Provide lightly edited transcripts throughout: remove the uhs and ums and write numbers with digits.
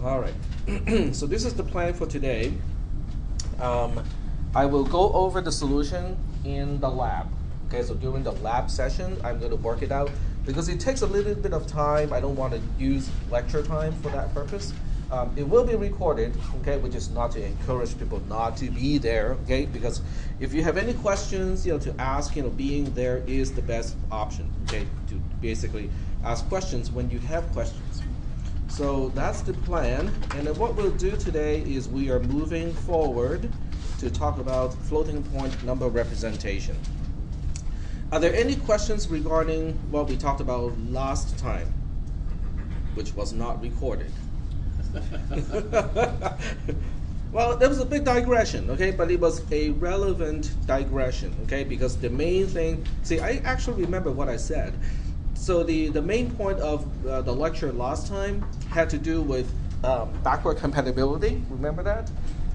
All right. So this is the plan for today. I will go over the solution in the lab. Okay, so during the lab session, I'm going to work it out because it takes a little bit of time. I don't want to use lecture time for that purpose. It will be recorded, okay, which is not to encourage people not to be there, okay, because if you have any questions, to ask, being there is the best option, okay, to basically ask questions when you have questions. So that's the plan, and then what we'll do today is we are moving forward to talk about floating point number representation. Are there any questions regarding what we talked about last time, which was not recorded? Well, there was a big digression, okay, but it was a relevant digression, okay, because the main thing, see, I actually remember what I said. So the main point of the lecture last time had to do with backward compatibility, remember that?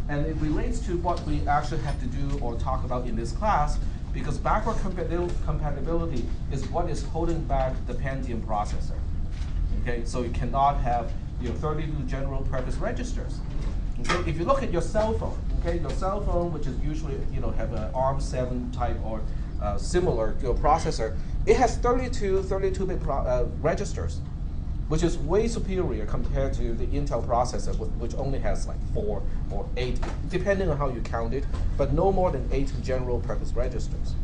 And it relates to what we actually have to do or talk about in this class, because backward compatibility is what is holding back the Pentium processor. Okay, so you cannot have 32 general purpose registers. Okay, if you look at your cell phone, okay, your cell phone, which is usually have an ARM7 type or similar processor, it has 32-bit registers, which is way superior compared to the Intel processor, which only has like 4 or 8, depending on how you count it, but no more than 8 general purpose registers.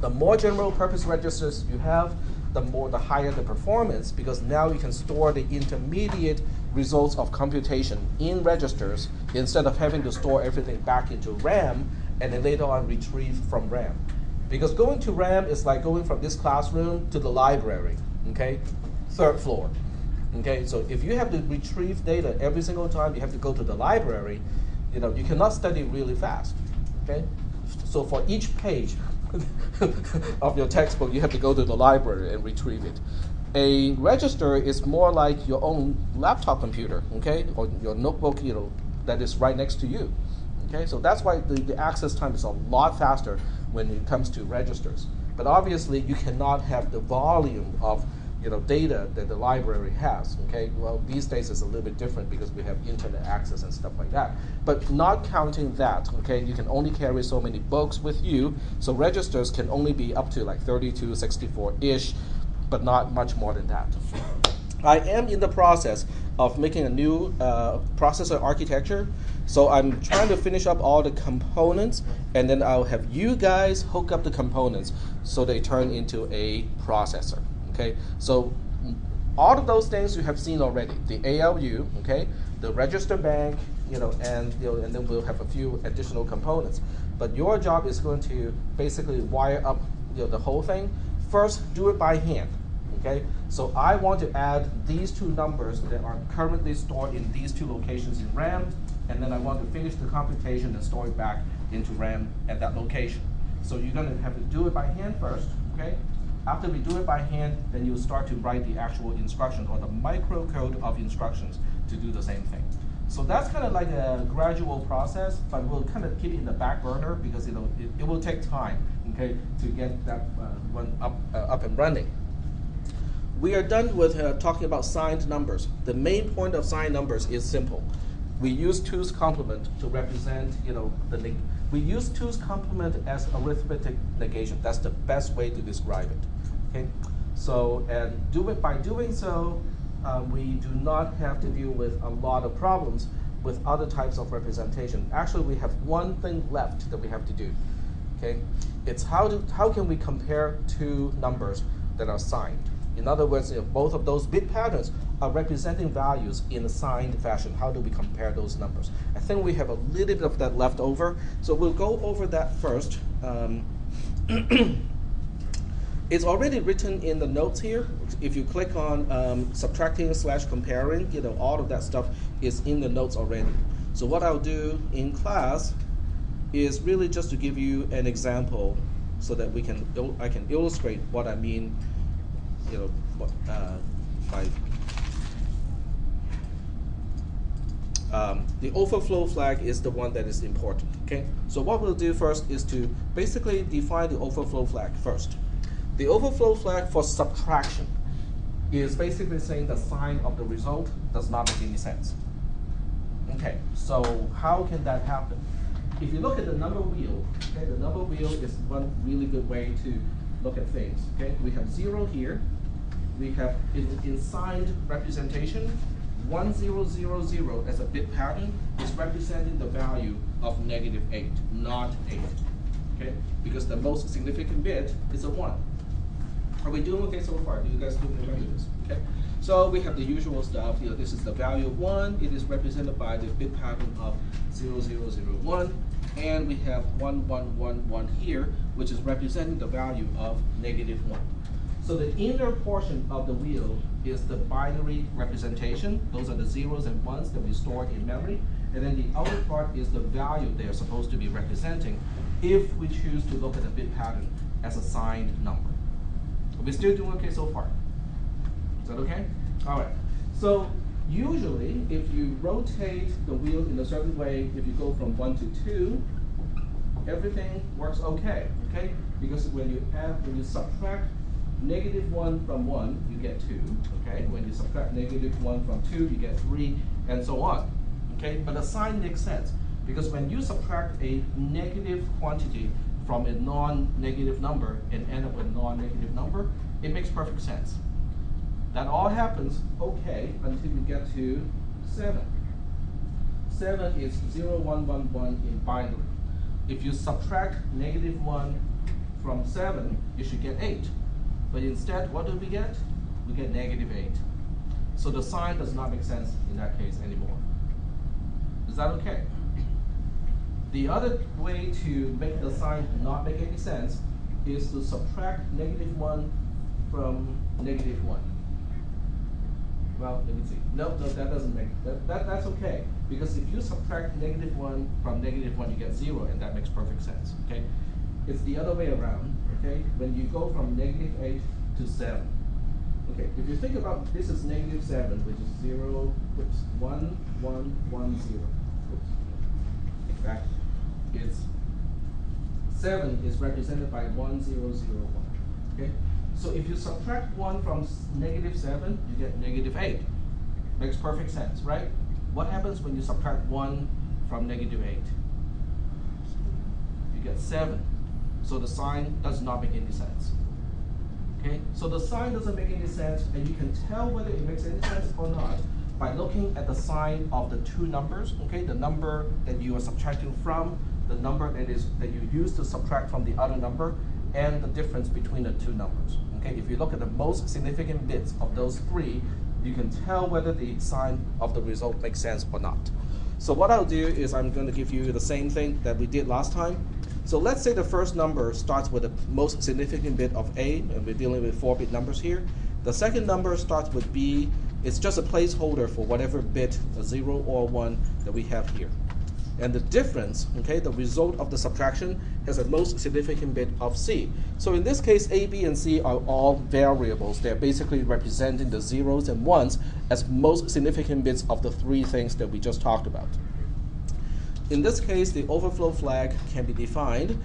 The more general purpose registers you have, the higher the performance, because now you can store the intermediate results of computation in registers instead of having to store everything back into RAM and then later on retrieve from RAM. Because going to RAM is like going from this classroom to the library, okay? 3rd floor, okay? So if you have to retrieve data every single time you have to go to the library, you cannot study really fast, okay? So for each page of your textbook, you have to go to the library and retrieve it. A register is more like your own laptop computer, okay, or your notebook, that is right next to you, okay. So that's why the access time is a lot faster when it comes to registers. But obviously, you cannot have the volume of data that the library has, okay? Well, these days it's a little bit different because we have internet access and stuff like that. But not counting that, okay, you can only carry so many books with you, so registers can only be up to like 32, 64-ish, but not much more than that. I am in the process of making a new processor architecture, so I'm trying to finish up all the components, and then I'll have you guys hook up the components so they turn into a processor. Okay, so all of those things you have seen already: the ALU, okay, the register bank, and then we'll have a few additional components. But your job is going to basically wire up the whole thing. First, do it by hand. Okay, so I want to add these two numbers that are currently stored in these two locations in RAM, and then I want to finish the computation and store it back into RAM at that location. So you're going to have to do it by hand first. Okay. After we do it by hand, then you'll start to write the actual instructions or the microcode of instructions to do the same thing. So that's kind of like a gradual process, but we'll kind of keep it in the back burner because it will take time, okay, to get that one up and running. We are done with talking about signed numbers. The main point of signed numbers is simple. We use 2's complement to represent, we use 2's complement as arithmetic negation. That's the best way to describe it. Okay, so by doing so, we do not have to deal with a lot of problems with other types of representation. Actually, we have one thing left that we have to do. Okay, it's how can we compare two numbers that are signed? In other words, both of those bit patterns are representing values in a signed fashion. How do we compare those numbers? I think we have a little bit of that left over, so we'll go over that first. It's already written in the notes here. If you click on subtracting/comparing, all of that stuff is in the notes already. So what I'll do in class is really just to give you an example so that I can illustrate what I mean, by the overflow flag is the one that is important, okay? So what we'll do first is to basically define the overflow flag first. The overflow flag for subtraction is basically saying the sign of the result does not make any sense. Okay, so how can that happen? If you look at the number wheel, okay, the number wheel is one really good way to look at things. Okay, we have 0 here. We have in signed representation, 1000 as a bit pattern is representing the value of -8, not 8. Okay, because the most significant bit is a 1. Are we doing okay so far? Do you guys still remember this? Okay. So we have the usual stuff. You know, this is the value of 1. It is represented by the bit pattern of 0001. And we have 1111 here, which is representing the value of -1. So the inner portion of the wheel is the binary representation. Those are the zeros and ones that we store in memory. And then the outer part is the value they are supposed to be representing if we choose to look at the bit pattern as a signed number. Are we still doing okay so far? Is that okay? All right. So usually, if you rotate the wheel in a certain way, if you go from 1 to 2, everything works okay. Okay? Because when you subtract -1 from 1, you get 2. Okay? When you subtract -1 from 2, you get 3, and so on. Okay? But the sign makes sense because when you subtract a negative quantity from a non-negative number and end up with a non-negative number, it makes perfect sense. That all happens okay until you get to 7. 7 is 0111 in binary. If you subtract -1 from 7, you should get 8. But instead, what do we get? We get -8. So the sign does not make sense in that case anymore. Is that okay? The other way to make the sign not make any sense is to subtract -1 from -1. Well, let me see. No, that doesn't make that's okay. Because if you subtract -1 from -1, you get 0, and that makes perfect sense. Okay? It's the other way around. Okay? When you go from -8 to 7. Okay, if you think about this is -7, which is 0, 1, 1, 1, 0. In fact, it's 7 is represented by 1001. Okay? So if you subtract 1 from -7, you get -8. Makes perfect sense, right? What happens when you subtract 1 from -8? You get 7. So the sign does not make any sense. Okay? So the sign doesn't make any sense, and you can tell whether it makes any sense or not by looking at the sign of the two numbers. Okay? The number that you are subtracting from, the number that you use to subtract from the other number, and the difference between the two numbers. Okay? If you look at the most significant bits of those three, you can tell whether the sign of the result makes sense or not. So what I'll do is I'm going to give you the same thing that we did last time. So let's say the first number starts with the most significant bit of A, and we're dealing with 4-bit numbers here. The second number starts with B. It's just a placeholder for whatever bit, a 0 or 1, that we have here. And the difference, okay, the result of the subtraction has the most significant bit of C. So in this case, A, B, and C are all variables. They're basically representing the zeros and ones as most significant bits of the three things that we just talked about. In this case, the overflow flag can be defined.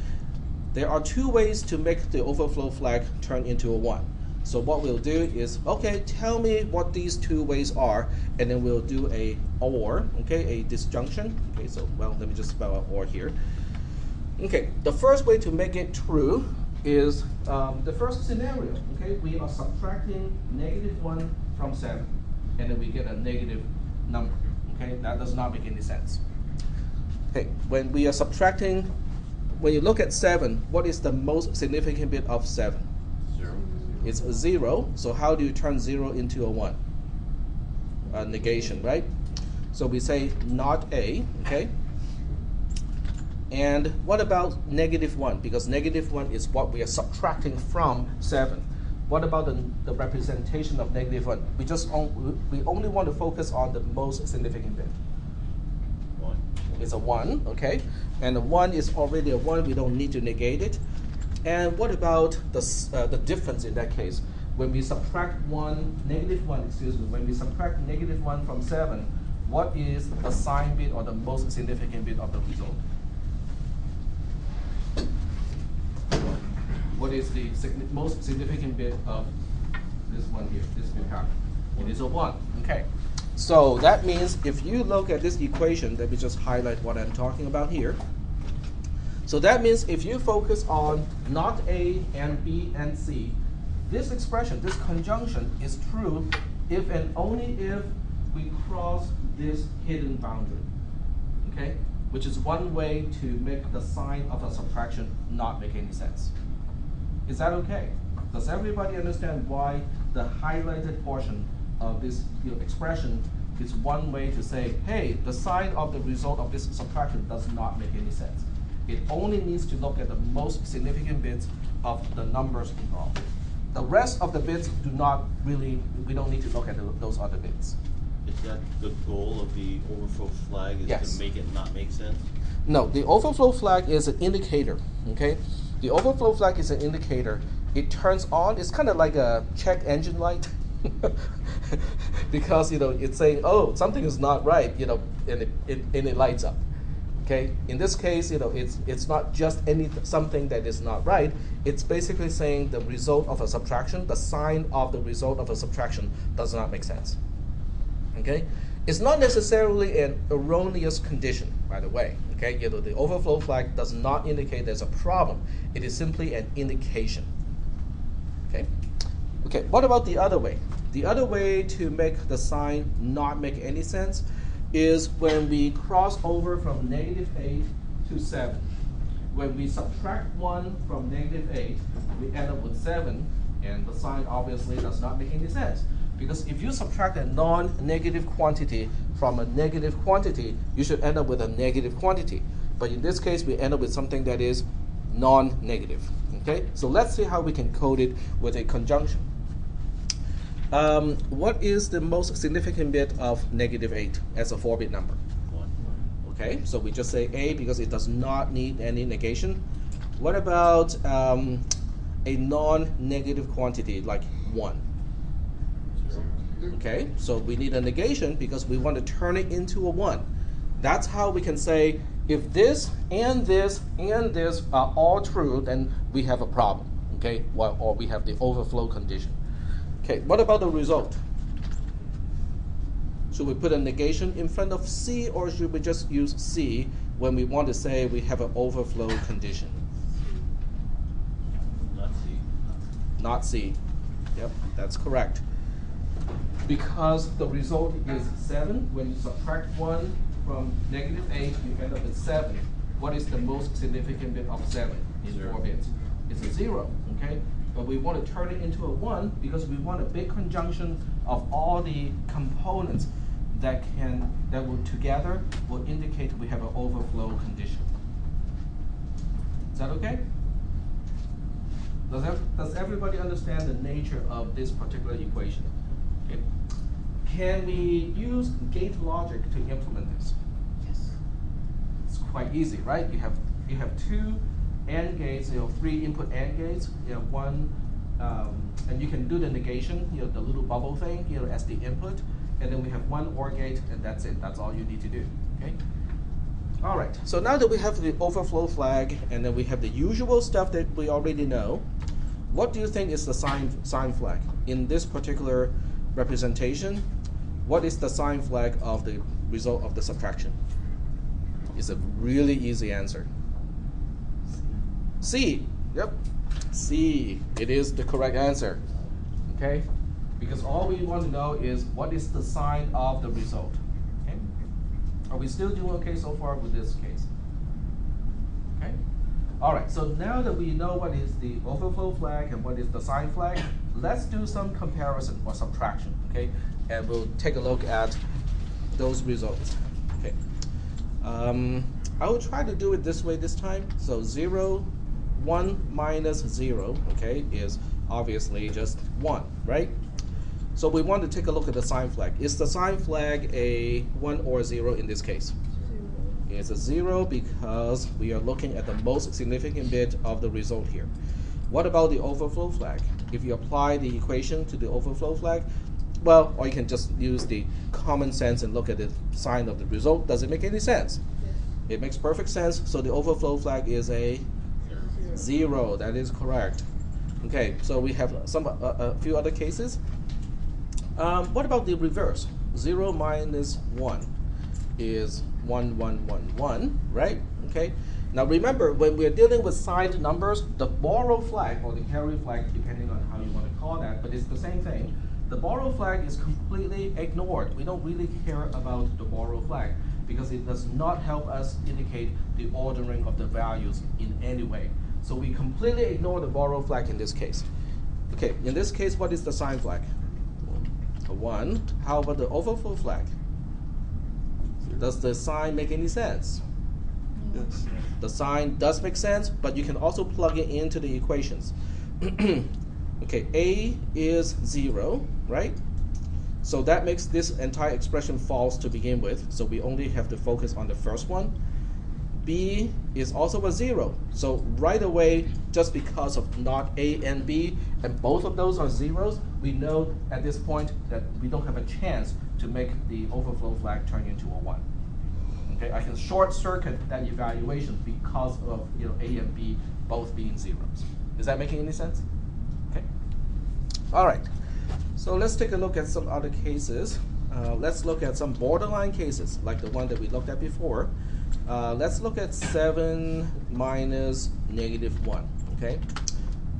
There are two ways to make the overflow flag turn into a 1. So what we'll do is, okay, tell me what these two ways are, and then we'll do a OR, okay, a disjunction. Okay, so, well, let me just spell out OR here. Okay, the first way to make it true is the first scenario, okay? We are subtracting -1 from 7, and then we get a negative number, okay? That does not make any sense. Okay, when we are subtracting, when you look at 7, what is the most significant bit of 7? It's a 0, so how do you turn 0 into a 1? Negation, right? So we say not A, okay? And what about -1? Because -1 is what we are subtracting from 7. What about the representation of -1? We only want to focus on the most significant bit. 1. It's a 1, okay? And the 1 is already a 1, we don't need to negate it. And what about the difference in that case? When we subtract -1, excuse me, when we subtract -1 from 7, what is the sign bit or the most significant bit of the result? What is the most significant bit of this one here, this will happen. It is a 1. Okay. So that means if you look at this equation, let me just highlight what I'm talking about here. So that means if you focus on not A and B and C, this expression, this conjunction is true if and only if we cross this hidden boundary. Okay? Which is one way to make the sign of a subtraction not make any sense. Is that okay? Does everybody understand why the highlighted portion of this expression is one way to say, hey, the sign of the result of this subtraction does not make any sense. It only needs to look at the most significant bits of the numbers involved. The rest of the bits do not really, we don't need to look at those other bits. Is that the goal of the overflow flag, is Yes. to make it not make sense? No, the overflow flag is an indicator, okay? The overflow flag is an indicator. It turns on, it's kind of like a check engine light. Because, it's saying, oh, something is not right, and it lights up. Okay, in this case, it's not just something that is not right. It's basically saying the result of a subtraction, the sign of the result of a subtraction does not make sense. Okay, it's not necessarily an erroneous condition, by the way. Okay, the overflow flag does not indicate there's a problem. It is simply an indication. Okay, okay. What about the other way? The other way to make the sign not make any sense is when we cross over from -8 to 7. When we subtract 1 from -8, we end up with 7, and the sign obviously does not make any sense. Because if you subtract a non-negative quantity from a negative quantity, you should end up with a negative quantity. But in this case, we end up with something that is non-negative. Okay? So let's see how we can code it with a conjunction. What is the most significant bit of -8 as a 4-bit number? 1. Okay, so we just say A because it does not need any negation. What about a non-negative quantity like 1? 0. Okay, so we need a negation because we want to turn it into a 1. That's how we can say if this and this and this are all true, then we have a problem. Okay, or we have the overflow condition. Okay, what about the result? Should we put a negation in front of C, or should we just use C when we want to say we have an overflow condition? Not C. Not C. Yep, that's correct. Because the result is 7, when you subtract 1 from -8, you end up with 7. What is the most significant bit of 7 in 4 bits? It's a 0, okay? But we want to turn it into a 1 because we want a big conjunction of all the components that will together will indicate we have an overflow condition. Is that okay? Does everybody understand the nature of this particular equation? Okay. Can we use gate logic to implement this? Yes. It's quite easy, right? You have 2 AND gates, 3 input AND gates, one, and you can do the negation, the little bubble thing, as the input, and then we have 1 OR gate, and that's it. That's all you need to do. Okay. All right. So now that we have the overflow flag, and then we have the usual stuff that we already know, what do you think is the sign flag in this particular representation? What is the sign flag of the result of the subtraction? It's a really easy answer. C. Yep. C. It is the correct answer. Okay? Because all we want to know is what is the sign of the result. Okay? Are we still doing okay so far with this case? Okay? All right. So now that we know what is the overflow flag and what is the sign flag, let's do some comparison or subtraction. Okay? And we'll take a look at those results. Okay. I will try to do it this way this time. So 0, 1 minus 0, okay, is obviously just 1, right? So we want to take a look at the sign flag. Is the sign flag a 1 or 0 in this case? 0. It's a 0 because we are looking at the most significant bit of the result here. What about the overflow flag? If you apply the equation to the overflow flag, well, or you can just use the common sense and look at the sign of the result. Does it make any sense? Yes. It makes perfect sense. So the overflow flag is a 0. That is correct. Okay, so we have a few other cases. What about the reverse? 0 minus 1 is 1, 1, 1, 1, right? Okay. Now remember, when we're dealing with signed numbers, the borrow flag or the carry flag, depending on how you want to call that, but it's the same thing. The borrow flag is completely ignored. We don't really care about the borrow flag because it does not help us indicate the ordering of the values in any way. So we completely ignore the borrow flag in this case. Okay, in this case, what is the sign flag? A 1. How about the overflow flag? Does the sign make any sense? Yes. The sign does make sense, but you can also plug it into the equations. Okay, A is 0, right? So that makes this entire expression false to begin with, so we only have to focus on the first one. B is also a 0, so right away, just because of not A and B, and both of those are zeros, we know at this point that we don't have a chance to make the overflow flag turn into a 1. Okay, I can short circuit that evaluation because of A and B both being zeros. Is that making any sense? Okay. All right. So let's take a look at some other cases. Let's look at some borderline cases like the one that we looked at before. Let's look at 7 minus -1. Okay.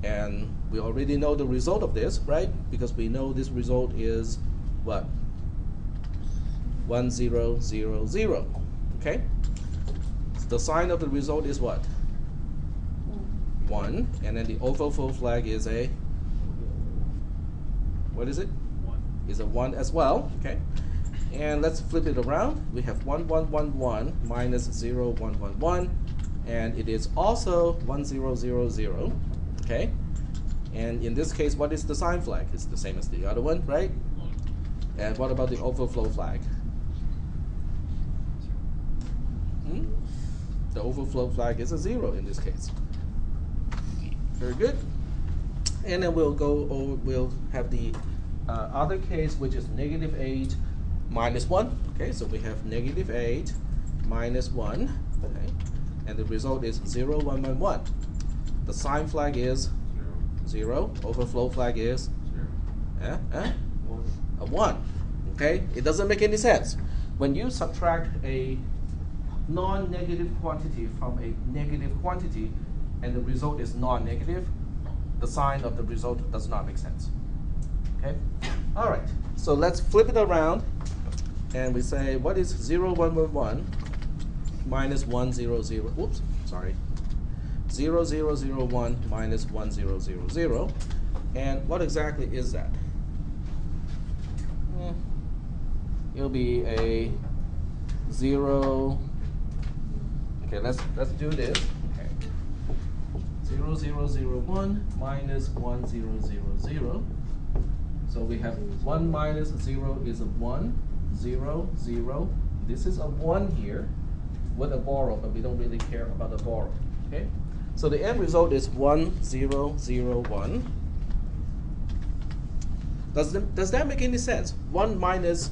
And we already know the result of this, right? Because we know this result is what? 1, 0, 0, 0. Okay? So the sign of the result is what? 1. And then the overflow flag is a, what is it? 1. Is a 1 as well. Okay? And let's flip it around. We have 1, 1, 1, 1 minus 0, 1, 1, 1. And it is also 1, 0, 0, 0. Okay? And in this case, what is the sign flag? It's the same as the other one, right? And what about the overflow flag? The overflow flag is a 0 in this case. Very good. And then we'll have the other case, which is -8 minus 1. Okay, so we have -8 minus 1. Okay, and the result is 0, 1, 1, 1. The sign flag is 0. Overflow flag is 1. a 1. Okay, it doesn't make any sense. When you subtract a non-negative quantity from a negative quantity and the result is non-negative, the sign of the result does not make sense. Okay? All right, so let's flip it around and we say, what is 0, 1, 1, 1 minus 1, 0, 0, oops, sorry, 0, 0, 0, 1 minus 1, 0, 0, 0, and what exactly is that? It'll be a 0. Okay, let's do this. Okay. 0, 0, 0, 1 minus 1, 0, 0, 0. So we have 1 minus 0 is a 1, 0, 0. This is a 1 here with a borrow, but we don't really care about the borrow. Okay? So the end result is 1, 0, 0, 1. Does that make any sense? 1 minus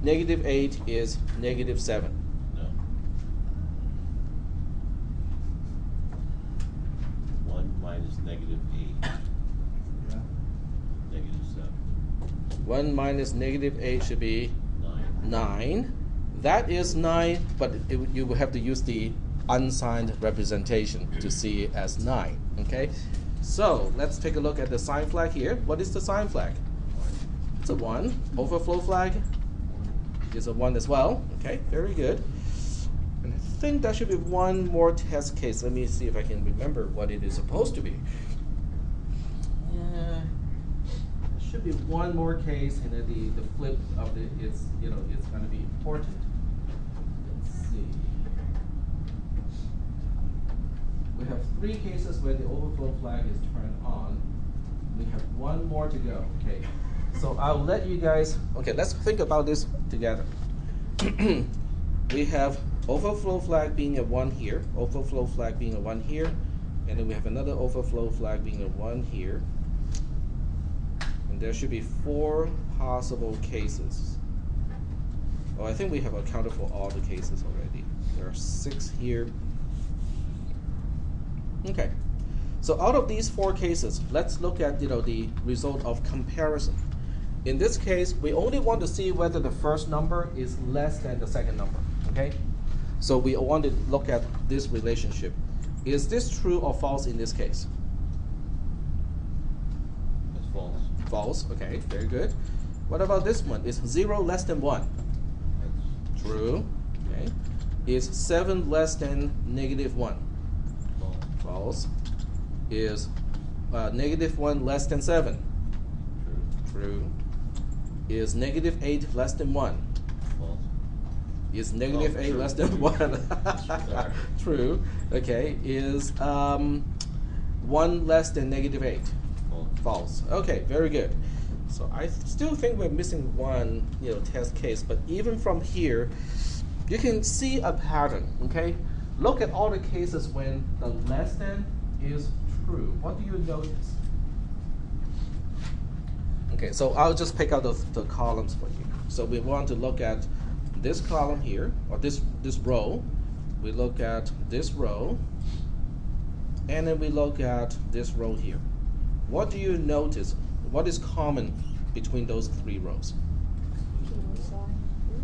-8 is -7. No. 1 minus -8. Yeah. -7. 1 minus -8 should be 9. 9. That is 9, but you will have to use the unsigned representation to see it as 9. Okay? So let's take a look at the sign flag here. What is the sign flag? It's a 1. Overflow flag is a 1 as well. Okay, very good. And I think that should be one more test case. Let me see if I can remember what it is supposed to be. Yeah, there should be one more case, and then the flip of it is, it's going to be important. Let's see. We have 3 cases where the overflow flag is turned on. We have one more to go. Okay. So I'll let you guys, okay, let's think about this together. We have overflow flag being a 1 here, overflow flag being a 1 here, and then we have another overflow flag being a 1 here. And there should be 4 possible cases. Oh, I think we have accounted for all the cases already. There are 6 here. Okay. So out of these 4 cases, let's look at the result of comparison. In this case, we only want to see whether the first number is less than the second number. Okay? So we want to look at this relationship. Is this true or false in this case? It's false. False. Okay, very good. What about this one? Is 0 less than 1? That's True. Okay. Is 7 less than -1? false. False. Is -1 less than 7? True. True. Is -8 less than 1? False. Is -8 true. less than 1? Sorry. True. Okay. Is 1 less than -8? False. False. Okay, very good. So I still think we're missing one test case, but even from here, you can see a pattern. Okay, look at all the cases when the less than is true. What do you notice? Okay, so I'll just pick out the columns for you. So we want to look at this column here, or this row. We look at this row, and then we look at this row here. What do you notice? What is common between those 3 rows?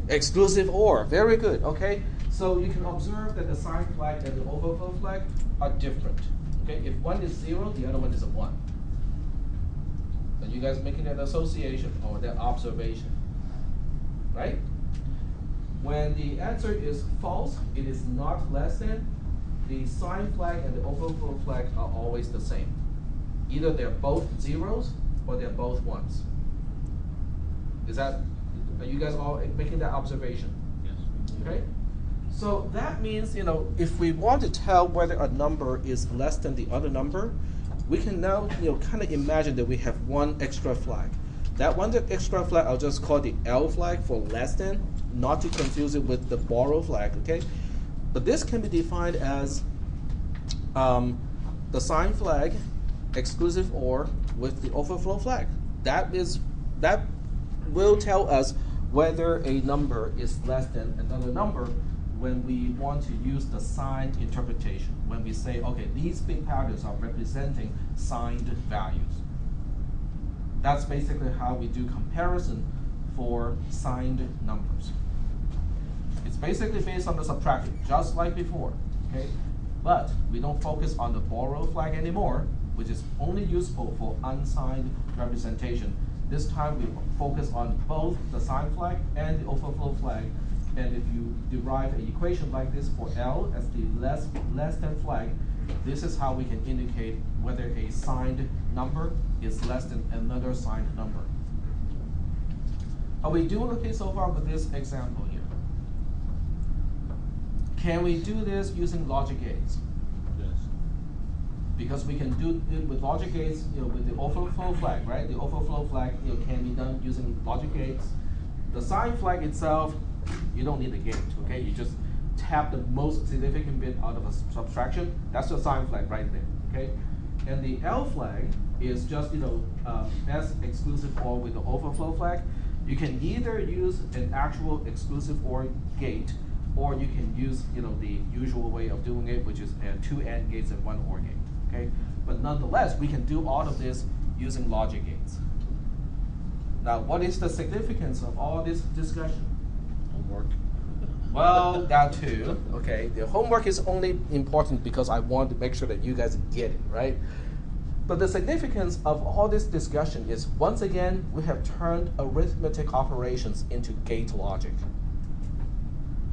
Exclusive OR. Very good. Okay, so you can observe that the sign flag and the overflow flag are different. Okay, if one is 0, the other one is a 1. Are you guys making that association or that observation? Right? When the answer is false, it is not less than, the sign flag and the overflow flag are always the same. Either they're both 0s or they're both 1s. Are you guys all making that observation? Yes. Okay? So that means, if we want to tell whether a number is less than the other number, we can now, kind of imagine that we have one extra flag. That one extra flag, I'll just call the L flag for less than, not to confuse it with the borrow flag, okay? But this can be defined as the sign flag, exclusive OR with the overflow flag. That will tell us whether a number is less than another number when we want to use the signed interpretation. When we say, okay, these big patterns are representing signed values. That's basically how we do comparison for signed numbers. It's basically based on the subtraction, just like before, okay? But we don't focus on the borrow flag anymore, which is only useful for unsigned representation. This time we focus on both the sign flag and the overflow flag. And if you derive an equation like this for L as the less than flag, this is how we can indicate whether a signed number is less than another signed number. Are we doing okay so far with this example here? Can we do this using logic gates? Yes. Because we can do it with logic gates, with the overflow flag, right? The overflow flag, can be done using logic gates. The sign flag itself, you don't need a gate, okay? You just tap the most significant bit out of a subtraction. That's the sign flag right there, okay? And the L flag is just, as exclusive OR with the overflow flag. You can either use an actual exclusive OR gate, or you can use, the usual way of doing it, which is 2 AND gates and 1 OR gate, okay? But nonetheless, we can do all of this using logic gates. Now, what is the significance of all this discussion? Homework. Well, that too, okay? The homework is only important because I want to make sure that you guys get it, right? But the significance of all this discussion is, once again, we have turned arithmetic operations into gate logic.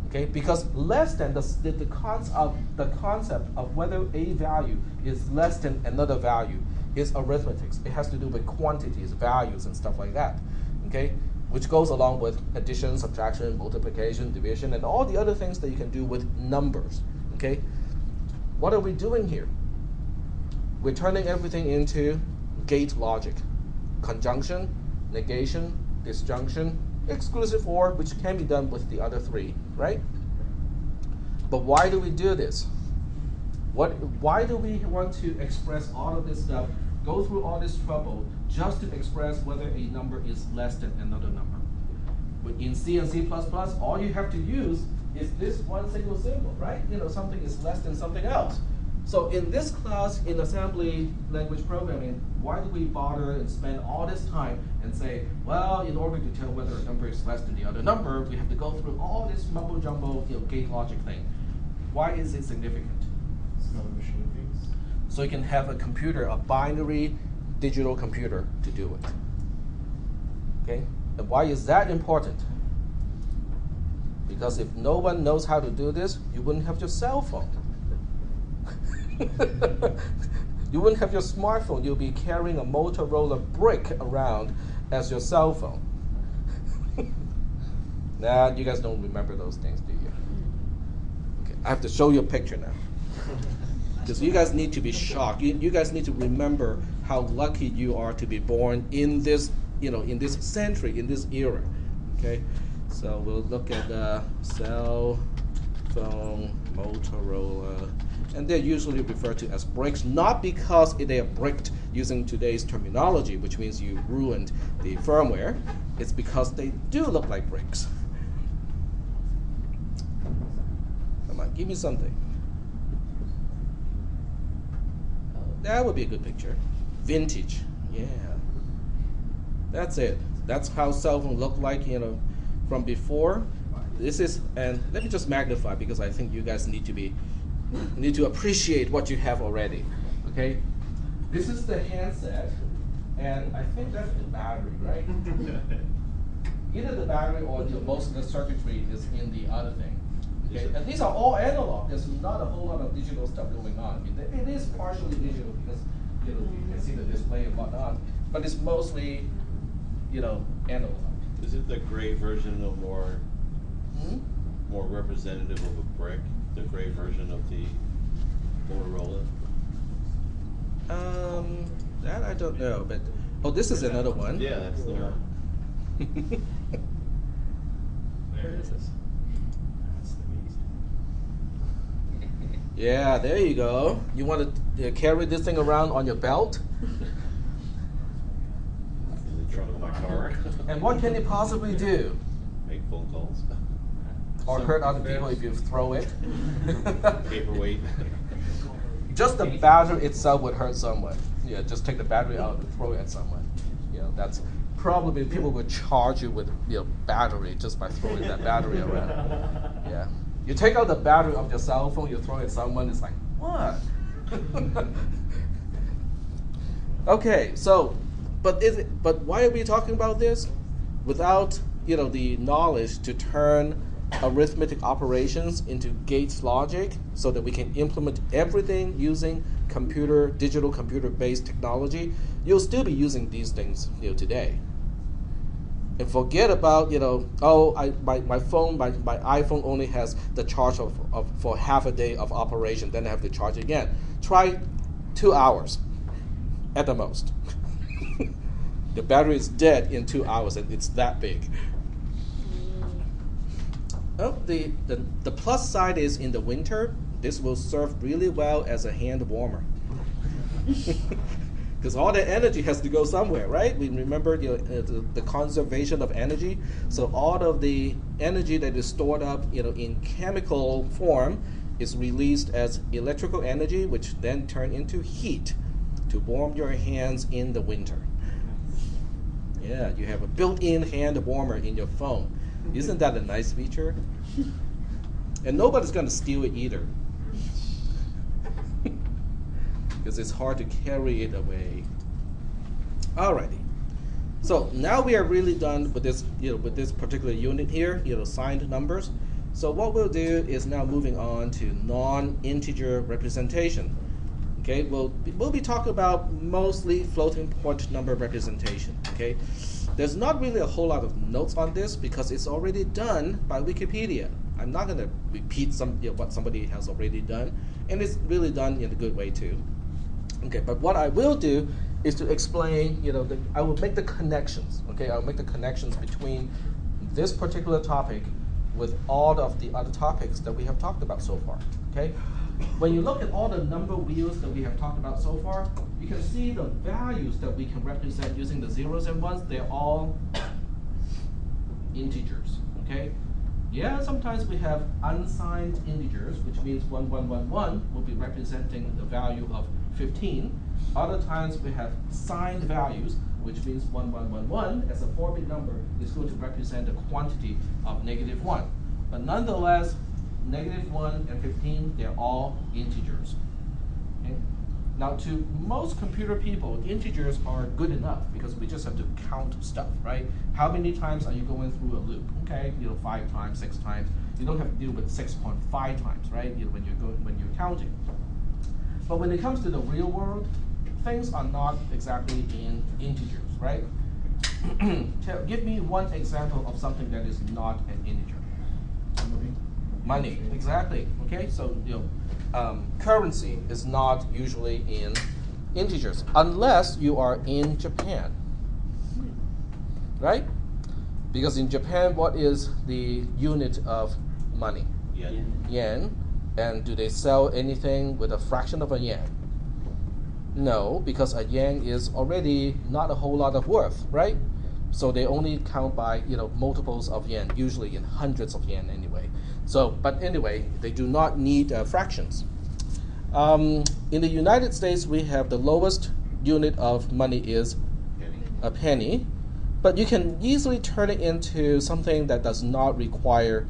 Okay, because less than the concept of whether a value is less than another value is arithmetic. It has to do with quantities, values, and stuff like that. Okay, which goes along with addition, subtraction, multiplication, division, and all the other things that you can do with numbers. Okay, what are we doing here? We're turning everything into gate logic: conjunction, negation, disjunction, exclusive OR, which can be done with the other 3, right? But why do we do this? Why do we want to express all of this stuff, go through all this trouble, just to express whether a number is less than another number? In C and C++, all you have to use is this one single symbol, right? Something is less than something else. So in this class, in assembly language programming, why do we bother and spend all this time and say, well, in order to tell whether a number is less than the other number, we have to go through all this mumbo jumbo, gate logic thing. Why is it significant? It's not a machine piece. So you can have a computer, a binary digital computer to do it. Okay? And why is that important? Because if no one knows how to do this, you wouldn't have your cell phone. You wouldn't have your smartphone. You'll be carrying a Motorola brick around as your cell phone. Nah, you guys don't remember those things, do you? Okay, I have to show you a picture now. Because you guys need to be shocked. You guys need to remember how lucky you are to be born in this, in this century, in this era. Okay, so we'll look at the cell phone Motorola, and they're usually referred to as bricks, not because they are bricked using today's terminology, which means you ruined the firmware. It's because they do look like bricks. Come on, give me something. That would be a good picture. Vintage, yeah. That's it. That's how cell phone looked like, from before. This is, and let me just magnify because I think you guys need to appreciate what you have already. Okay, this is the handset, and I think that's the battery, right? Either the battery or most of the circuitry is in the other thing. Okay, and these are all analog. There's not a whole lot of digital stuff going on. It is partially digital because you can see the display and whatnot, but it's mostly analog. Is it the gray version of more representative of a brick? The gray version of the Motorola? That I don't know, but this is another one. Yeah, that's the one. There it is. That's the beast. Yeah, there you go. You want to carry this thing around on your belt? In the trunk of my car. And what can it possibly do? Make phone calls. Or hurt other people if you throw it? Paperweight. Just the battery itself would hurt someone. Yeah, just take the battery out and throw it at someone. That's probably people would charge you with battery just by throwing that battery around. Yeah. You take out the battery of your cell phone, you throw it at someone, it's like, what? Okay, so but why are we talking about this? Without the knowledge to turn arithmetic operations into gate logic so that we can implement everything using digital computer-based technology, you'll still be using these things today. And forget about my iPhone only has the charge for half a day of operation, then I have to charge it again. Try 2 hours at the most. The battery is dead in 2 hours, and it's that big. Oh, the plus side is in the winter, this will serve really well as a hand warmer. Because all the energy has to go somewhere, right? We remember the conservation of energy. So all of the energy that is stored up in chemical form is released as electrical energy, which then turn into heat to warm your hands in the winter. Yeah, you have a built-in hand warmer in your phone. Isn't that a nice feature? And nobody's going to steal it either. Because it's hard to carry it away. Alrighty. So now we are really done with this particular unit here, signed numbers. So what we'll do is now moving on to non-integer representation. Okay, we'll be talking about mostly floating point number representation. Okay, there's not really a whole lot of notes on this because it's already done by Wikipedia. I'm not going to repeat what somebody has already done, and it's really done in a good way too. Okay, but what I will do is to explain, I will make the connections. Okay, I'll make the connections between this particular topic with all of the other topics that we have talked about so far. Okay. When you look at all the number wheels that we have talked about so far, you can see the values that we can represent using the zeros and ones. They're all integers, okay? Yeah, sometimes we have unsigned integers, which means 1111 will be representing the value of 15. Other times we have signed values, which means 1111 as a 4-bit number is going to represent the quantity of -1. But nonetheless, -1 and 15, they're all integers. Okay? Now, to most computer people, integers are good enough because we just have to count stuff, right? How many times are you going through a loop? Okay, 5 times, 6 times. You don't have to deal with 6.5 times, right? When you're counting. But when it comes to the real world, things are not exactly in integers, right? Give me one example of something that is not an integer. Money, exactly. Okay, so currency is not usually in integers unless you are in Japan, right? Because in Japan, what is the unit of money? Yen. Yen. And do they sell anything with a fraction of a yen? No, because a yen is already not a whole lot of worth, right? So they only count by multiples of yen, usually in hundreds of yen anyway. So, but anyway, they do not need fractions. In the United States, we have the lowest unit of money is Penny. a penny, but you can easily turn it into something that does not require,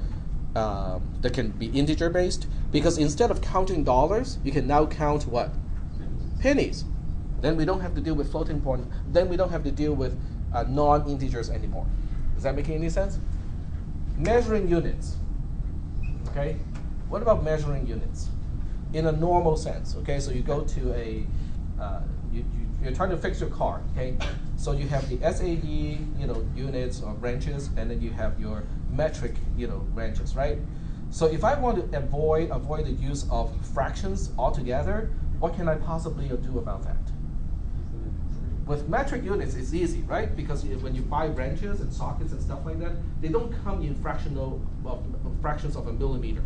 that can be integer based, because instead of counting dollars, you can now count what? Pennies. Then we don't have to deal with floating point. Then we don't have to deal with non-integers anymore. Does that make any sense? Measuring units. Okay. What about measuring units? In a normal sense. Okay. So you go to a, you're trying to fix your car. Okay. So you have the SAE, units or branches, and then you have your metric, branches, right? So if I want to avoid the use of fractions altogether, what can I possibly do about that? With metric units, it's easy, right? Because when you buy wrenches and sockets and stuff like that, they don't come in fractions of a millimeter.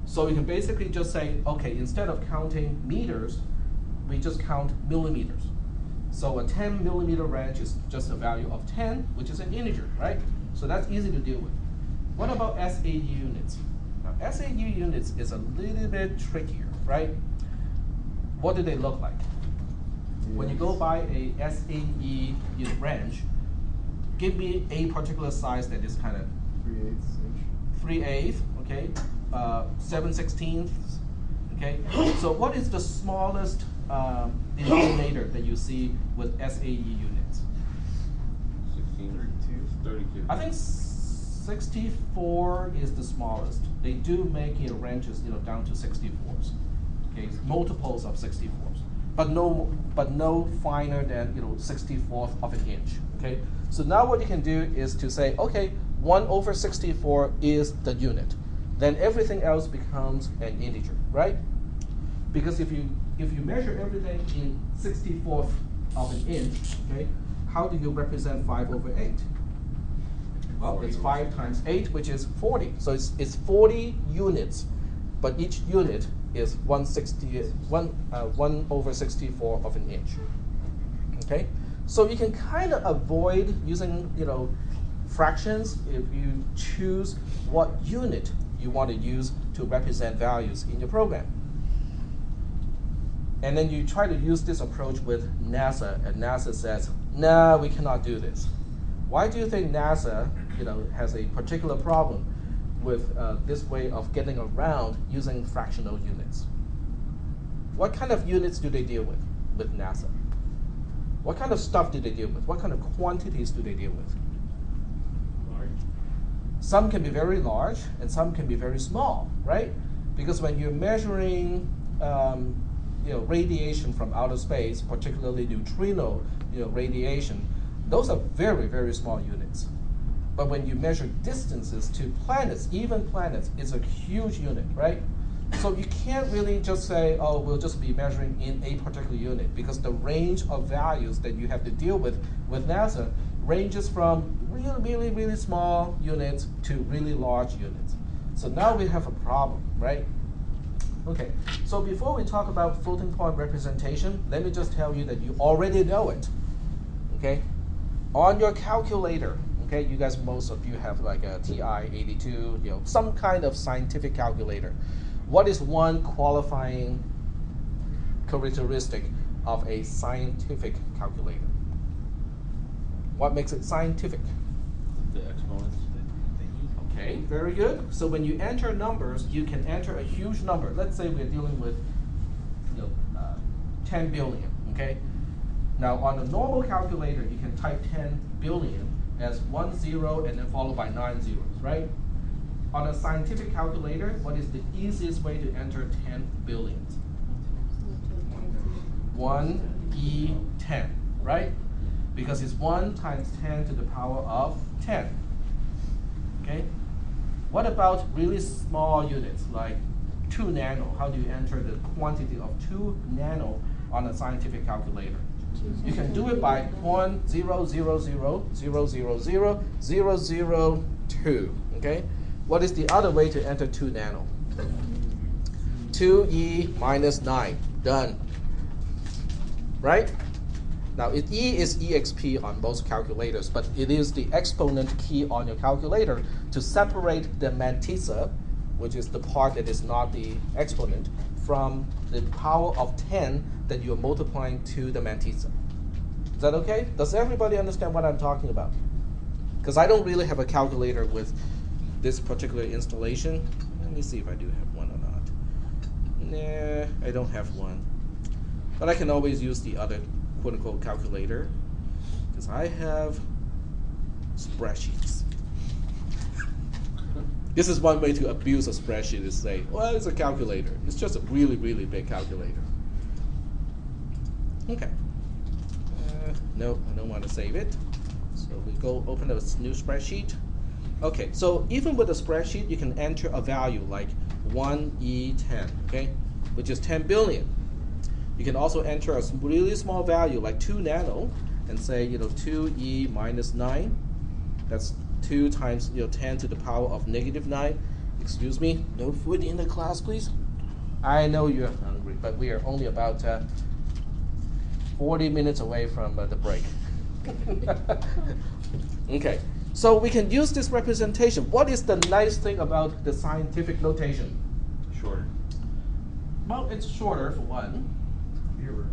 So you can basically just say, okay, instead of counting meters, we just count millimeters. So a 10 millimeter wrench is just a value of 10, which is an integer, right? So that's easy to deal with. What about SAE units? Now, SAE units is a little bit trickier, right? What do they look like? When you go buy a SAE wrench, give me a particular size that is kind of 3/8, okay, 7/16, okay. So what is the smallest denominator that you see with SAE units? 16. 32. I think 64 is the smallest. They do make wrenches, down to 64s, okay, multiples of 64s. But no finer than 64th of an inch. Okay. So now what you can do is to say, okay, 1/64 is the unit. Then everything else becomes an integer, right? Because if you measure everything in 64th of an inch, okay, how do you represent 5/8? Well, it's 5 times 8, which is 40. So it's 40 units, but each unit is 1/64 of an inch. Okay, so you can kind of avoid using fractions if you choose what unit you want to use to represent values in your program. And then you try to use this approach with NASA, and NASA says, "No, we cannot do this." Why do you think NASA, has a particular problem with this way of getting around using fractional units? What kind of units do they deal with NASA? What kind of stuff do they deal with? What kind of quantities do they deal with? Large. Some can be very large, and some can be very small, right? Because when you're measuring, radiation from outer space, particularly neutrino, radiation, those are very, very small units. But when you measure distances to planets, even planets, it's a huge unit, right? So you can't really just say, oh, we'll just be measuring in a particular unit, because the range of values that you have to deal with NASA ranges from really, really, really small units to really large units. So now we have a problem, right? Okay, so before we talk about floating point representation, let me just tell you that you already know it, okay? On your calculator, Okay, you guys, most of you have like a TI-82, some kind of scientific calculator. What is one qualifying characteristic of a scientific calculator? What makes it scientific? The exponents. Okay, very good. So when you enter numbers, you can enter a huge number. Let's say we're dealing with 10 billion, okay? Now on a normal calculator, you can type 10 billion as 1 0 and then followed by 9 zeros, right? On a scientific calculator, what is the easiest way to enter 10 billion? 1e10, right? Because it's 1 times 10 to the power of 10, okay? What about really small units like 2 nano? How do you enter the quantity of 2 nano on a scientific calculator? You can do it by 0.000000002. Okay? What is the other way to enter 2 nano? 2e minus 9. Done. Right? Now, E is EXP on most calculators, but it is the exponent key on your calculator to separate the mantissa, which is the part that is not the exponent, from the power of 10 that you're multiplying to the mantissa. Is that okay? Does everybody understand what I'm talking about? Because I don't really have a calculator with this particular installation. Let me see if I do have one or not. Nah, I don't have one. But I can always use the other quote-unquote calculator, because I have spreadsheets. This is one way to abuse a spreadsheet, is say, well, it's a calculator. It's just a really, really big calculator. Okay. No, I don't want to save it. So we go open a new spreadsheet. Okay, so even with a spreadsheet, you can enter a value like 1e10, okay, which is 10 billion. You can also enter a really small value like 2 nano and say, 2e minus 9. That's 2 times 10 to the power of negative 9. Excuse me, no food in the class, please. I know you're hungry, but we are only about 40 minutes away from the break. Okay, so we can use this representation. What is the nice thing about the scientific notation? Shorter. Well, it's shorter for one. Clearer.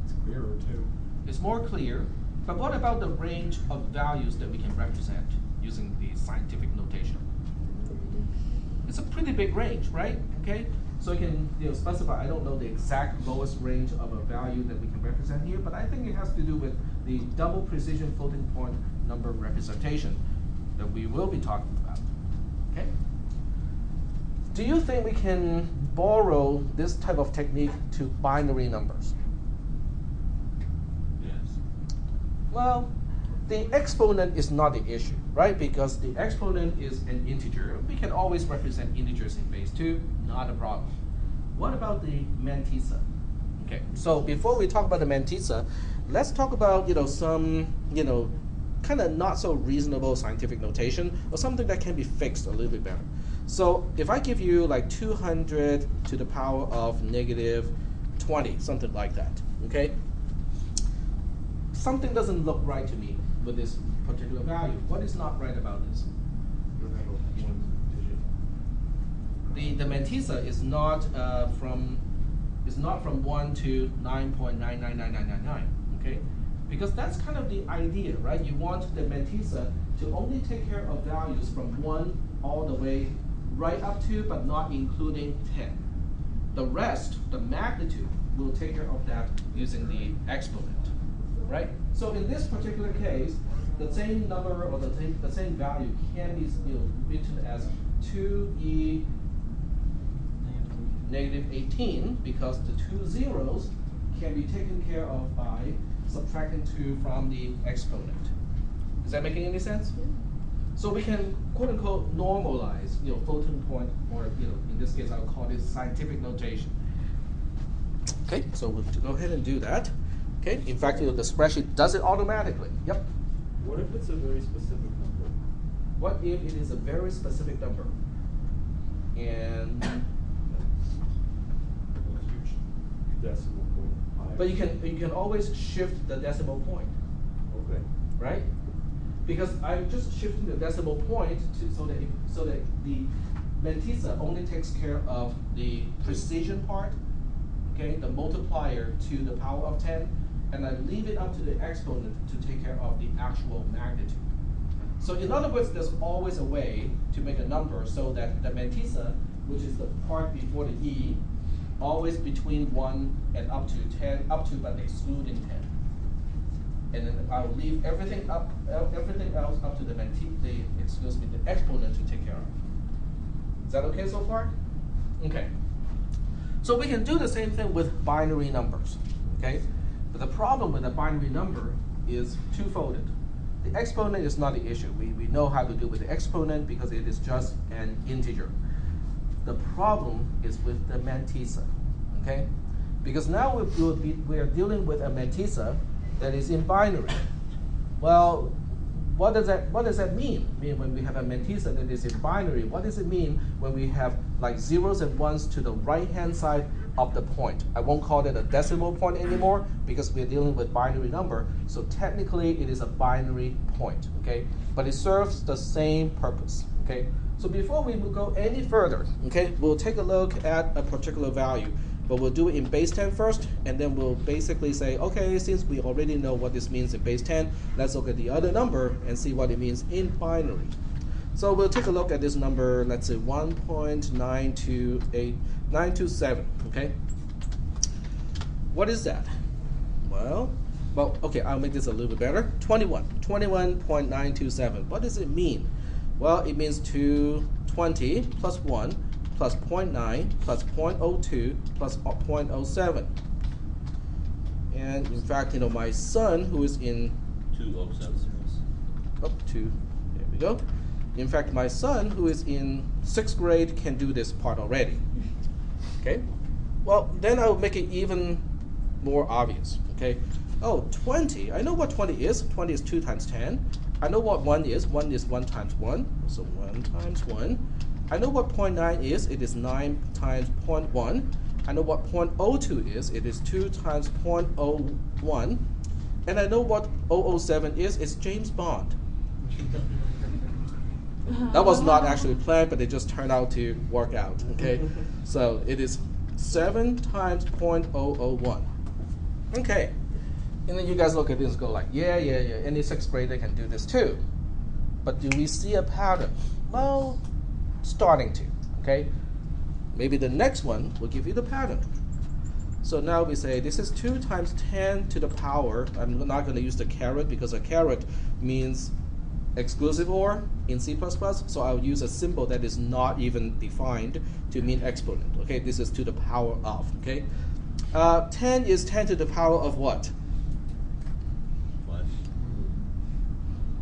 It's clearer too. It's more clear. But what about the range of values that we can represent using the scientific notation? It's a pretty big range, right? Okay, so you can specify. I don't know the exact lowest range of a value that we can represent here, but I think it has to do with the double precision floating point number representation that we will be talking about. Okay. Do you think we can borrow this type of technique to binary numbers? Yes. Well, the exponent is not the issue, right? Because the exponent is an integer. We can always represent integers in base 2, not a problem. What about the mantissa? Okay, so before we talk about the mantissa, let's talk about some kind of not so reasonable scientific notation, or something that can be fixed a little bit better. So if I give you like 200 to the power of negative 20, something like that, okay? Something doesn't look right to me with this particular value. What is not right about this? You don't have a one digit. The mantissa is not from 1 to 9.999999, okay? Because that's kind of the idea, right? You want the mantissa to only take care of values from 1 all the way right up to, but not including 10. The rest, the magnitude, will take care of that using the exponent, right? So in this particular case, the same number or the same value can be written as 2e negative 18, because the 2 zeros can be taken care of by subtracting 2 from the exponent. Is that making any sense? Yeah. So we can quote unquote normalize floating point, or in this case I'll call it scientific notation. Okay, so we'll go ahead and do that. Okay, in fact the spreadsheet does it automatically. Yep. What if it's a very specific number? What if it is a very specific number? And A huge decimal point higher. but you can always shift the decimal point, Okay. right? because I'm just shifting the decimal point so that the mantissa only takes care of the precision part, okay, the multiplier to the power of 10, and I leave it up to the exponent to take care of the actual magnitude. So in other words, there's always a way to make a number so that the mantissa, which is the part before the e, always between 1 and up to 10, up to but excluding 10. And then I'll leave everything else up to the exponent to take care of. Is that okay so far? Okay. So we can do the same thing with binary numbers, okay? But the problem with a binary number is twofolded. The exponent is not the issue. We know how to deal with the exponent because it is just an integer. The problem is with the mantissa, okay? Because now we are dealing with a mantissa that is in binary. Well, what does that mean? I mean, when we have a mantissa that is in binary, what does it mean when we have like zeros and ones to the right-hand side of the point? I won't call it a decimal point anymore because we're dealing with binary number. So technically, it is a binary point, okay? But it serves the same purpose, okay? So before we will go any further, okay, we'll take a look at a particular value. But we'll do it in base 10 first, and then we'll basically say, okay, since we already know what this means in base 10, let's look at the other number and see what it means in binary. So we'll take a look at this number, let's say 1.928927, okay? What is that? Well, okay, I'll make this a little bit better. 21.927. What does it mean? Well, it means 220 plus 1 plus 0.9 plus 0.02 plus 0.07. And in fact, my son who is in 207. There we go. In fact, my son who is in 6th grade can do this part already. Okay? Well, then I'll make it even more obvious. Okay? Oh, 20. I know what 20 is. 20 is 2 times 10. I know what 1 is. 1 is 1 times 1. So 1 times 1. I know what 0.9 is. It is 9 times 0.1. I know what 0.02 is. It is 2 times 0.01. And I know what 007 is. It's James Bond. That was not actually planned, but it just turned out to work out. Okay, so it is 7 times 0.001. Okay, and then you guys look at this and go like, yeah. Any 6th grader can do this too. But do we see a pattern? Well, starting to. Okay, maybe the next one will give you the pattern. So now we say this is 2 times 10 to the power. I'm not going to use the caret because a caret means exclusive OR in C++, so I'll use a symbol that is not even defined to mean exponent. Okay, this is to the power of. Okay, 10 is 10 to the power of what?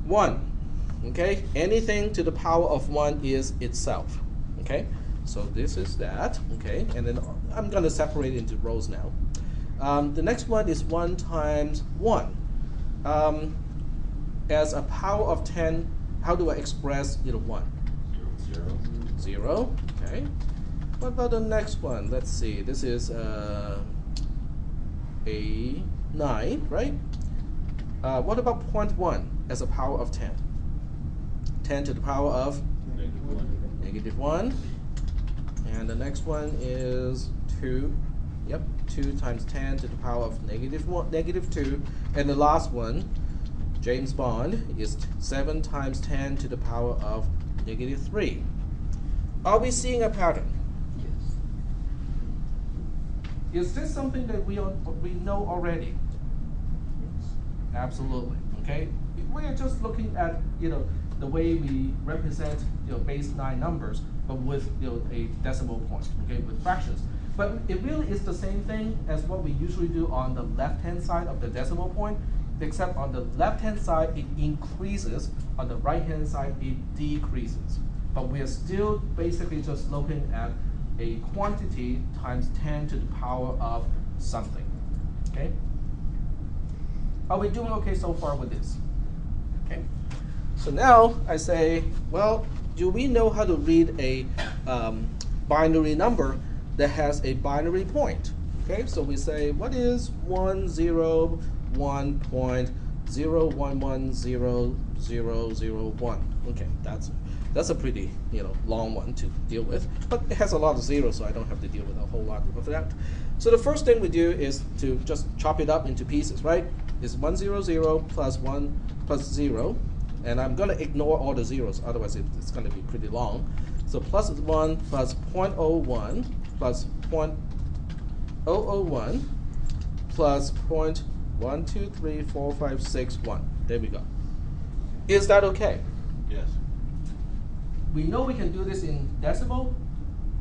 1. Okay, anything to the power of 1 is itself. Okay, so this is that. Okay, and then I'm going to separate it into rows now. The next one is 1 times 1. As a power of 10, how do I express 1? 0. Okay. What about the next one? Let's see. This is a 9, right? What about 0.1 as a power of 10? 10 to the power of negative 1. And the next one is 2. Yep, 2 times 10 to the power of negative 2. And the last one, James Bond, is 7 times 10 to the power of negative 3. Are we seeing a pattern? Yes. Is this something that we know already? Yes. Absolutely. Okay. We are just looking at the way we represent base 9 numbers, but with a decimal point. Okay, with fractions. But it really is the same thing as what we usually do on the left-hand side of the decimal point. Except on the left-hand side, it increases. On the right-hand side, it decreases. But we are still basically just looking at a quantity times 10 to the power of something. Okay? Are we doing okay so far with this? Okay. So now I say, well, do we know how to read a binary number that has a binary point? Okay, so we say, what is 101.001? 0110001. Okay, that's a pretty long one to deal with, but it has a lot of zeros, so I don't have to deal with a whole lot of that. So the first thing we do is to just chop it up into pieces, right? It's 100 plus 1 plus 0, and I'm going to ignore all the zeros, otherwise it's going to be pretty long. So plus 1 plus 0.01 plus 0.001 plus 0.123456 There we go. Is that okay? Yes. We know we can do this in decimal.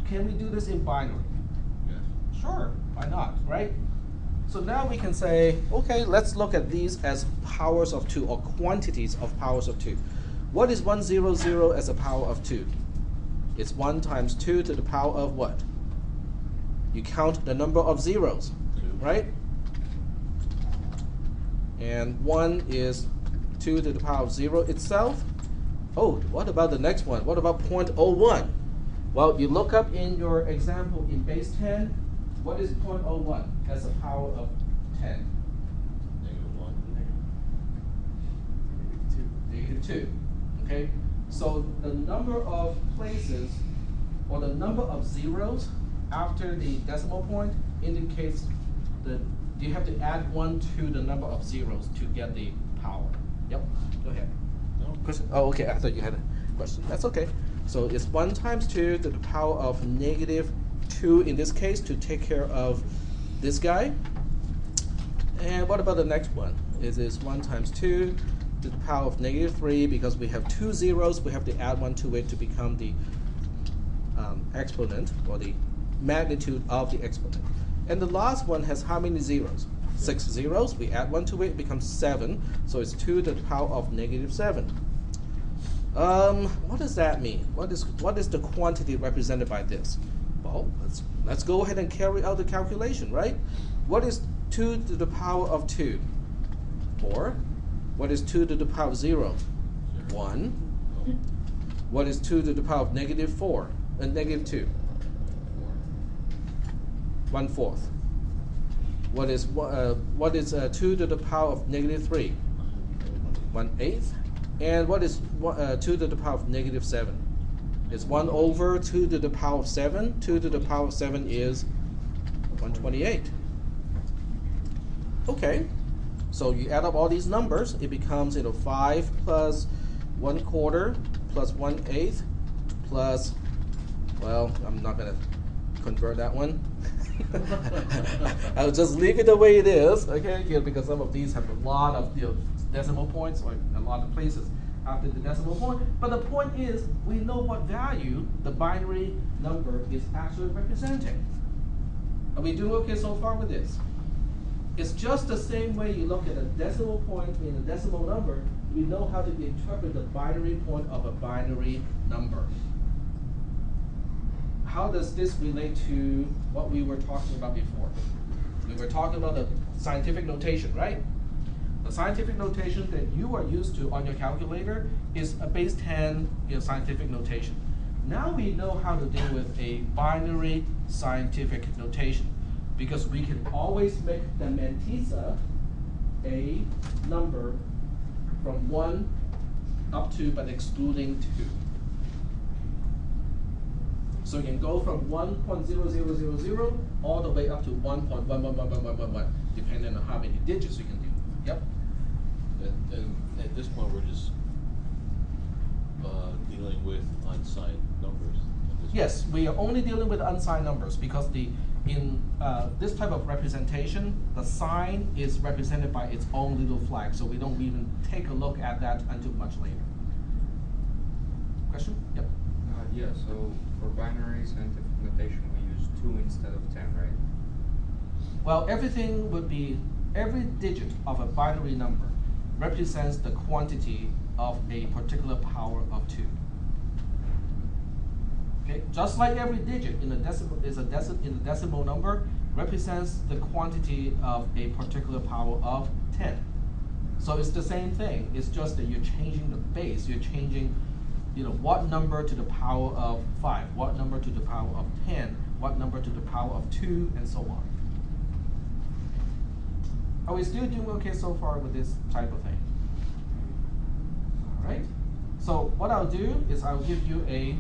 Can we do this in binary? Yes. Sure, why not, right? So now we can say, okay, let's look at these as powers of 2 or quantities of powers of 2. What is 100 as a power of 2? It's 1 times 2 to the power of what? You count the number of zeros, 2. right? And 1 is 2 to the power of 0 itself. Oh, what about the next one? What about 0.01? Well, you look up in your example in base 10, what is 0.01 as a power of 10? -1. -2. Okay? So the number of places or the number of zeros after the decimal point indicates that you have to add 1 to the number of zeros to get the power. Yep, go ahead. No. Question? Oh, okay, I thought you had a question. That's okay. So it's 1 times 2 to the power of -2 in this case to take care of this guy. And what about the next one? It is 1 times 2 to the power of -3 because we have 2 zeros. We have to add 1 to it to become the exponent or the magnitude of the exponent. And the last one has how many zeros? 6 zeros. We add 1 to it, it becomes 7. So it's 2 to the power of -7. What does that mean? What is the quantity represented by this? Well, let's go ahead and carry out the calculation, right? What is 2 to the power of 2? 4. What is 2 to the power of 0? 1. What is 2 to the power of -4 and -2? 1/4. What is 2 to the power of -3? 1/8. And what is 2 to the power of -7? It's 1 over 2 to the power of 7. 2 to the power of 7 is 128. Okay, so you add up all these numbers, it becomes 5 plus 1/4 plus 1/8 plus, well, I'm not going to convert that one. I'll just leave it the way it is, okay? Because some of these have a lot of decimal points or a lot of places after the decimal point. But the point is, we know what value the binary number is actually representing. Are we doing okay so far with this? It's just the same way you look at a decimal point in a decimal number, we know how to interpret the binary point of a binary number. How does this relate to what we were talking about before? We were talking about the scientific notation, right? The scientific notation that you are used to on your calculator is a base 10 scientific notation. Now we know how to deal with a binary scientific notation because we can always make the mantissa a number from 1 up to but excluding 2. So you can go from 1.0000 all the way up to 1.1111111, depending on how many digits you can do. Yep. And at this point, we're just dealing with unsigned numbers. Yes, we are only dealing with unsigned numbers because in this type of representation, the sign is represented by its own little flag, so we don't even take a look at that until much later. Question? Yep. Yeah, so for binary scientific notation, we use 2 instead of 10, right? Well, everything would be, every digit of a binary number represents the quantity of a particular power of 2. Okay, just like every digit in a decimal number represents the quantity of a particular power of 10. So it's the same thing. It's just that you're changing the base. You're changing, what number to the power of 5, what number to the power of 10, what number to the power of 2, and so on. Are we still doing okay so far with this type of thing? All right. So what I'll do is I'll give you an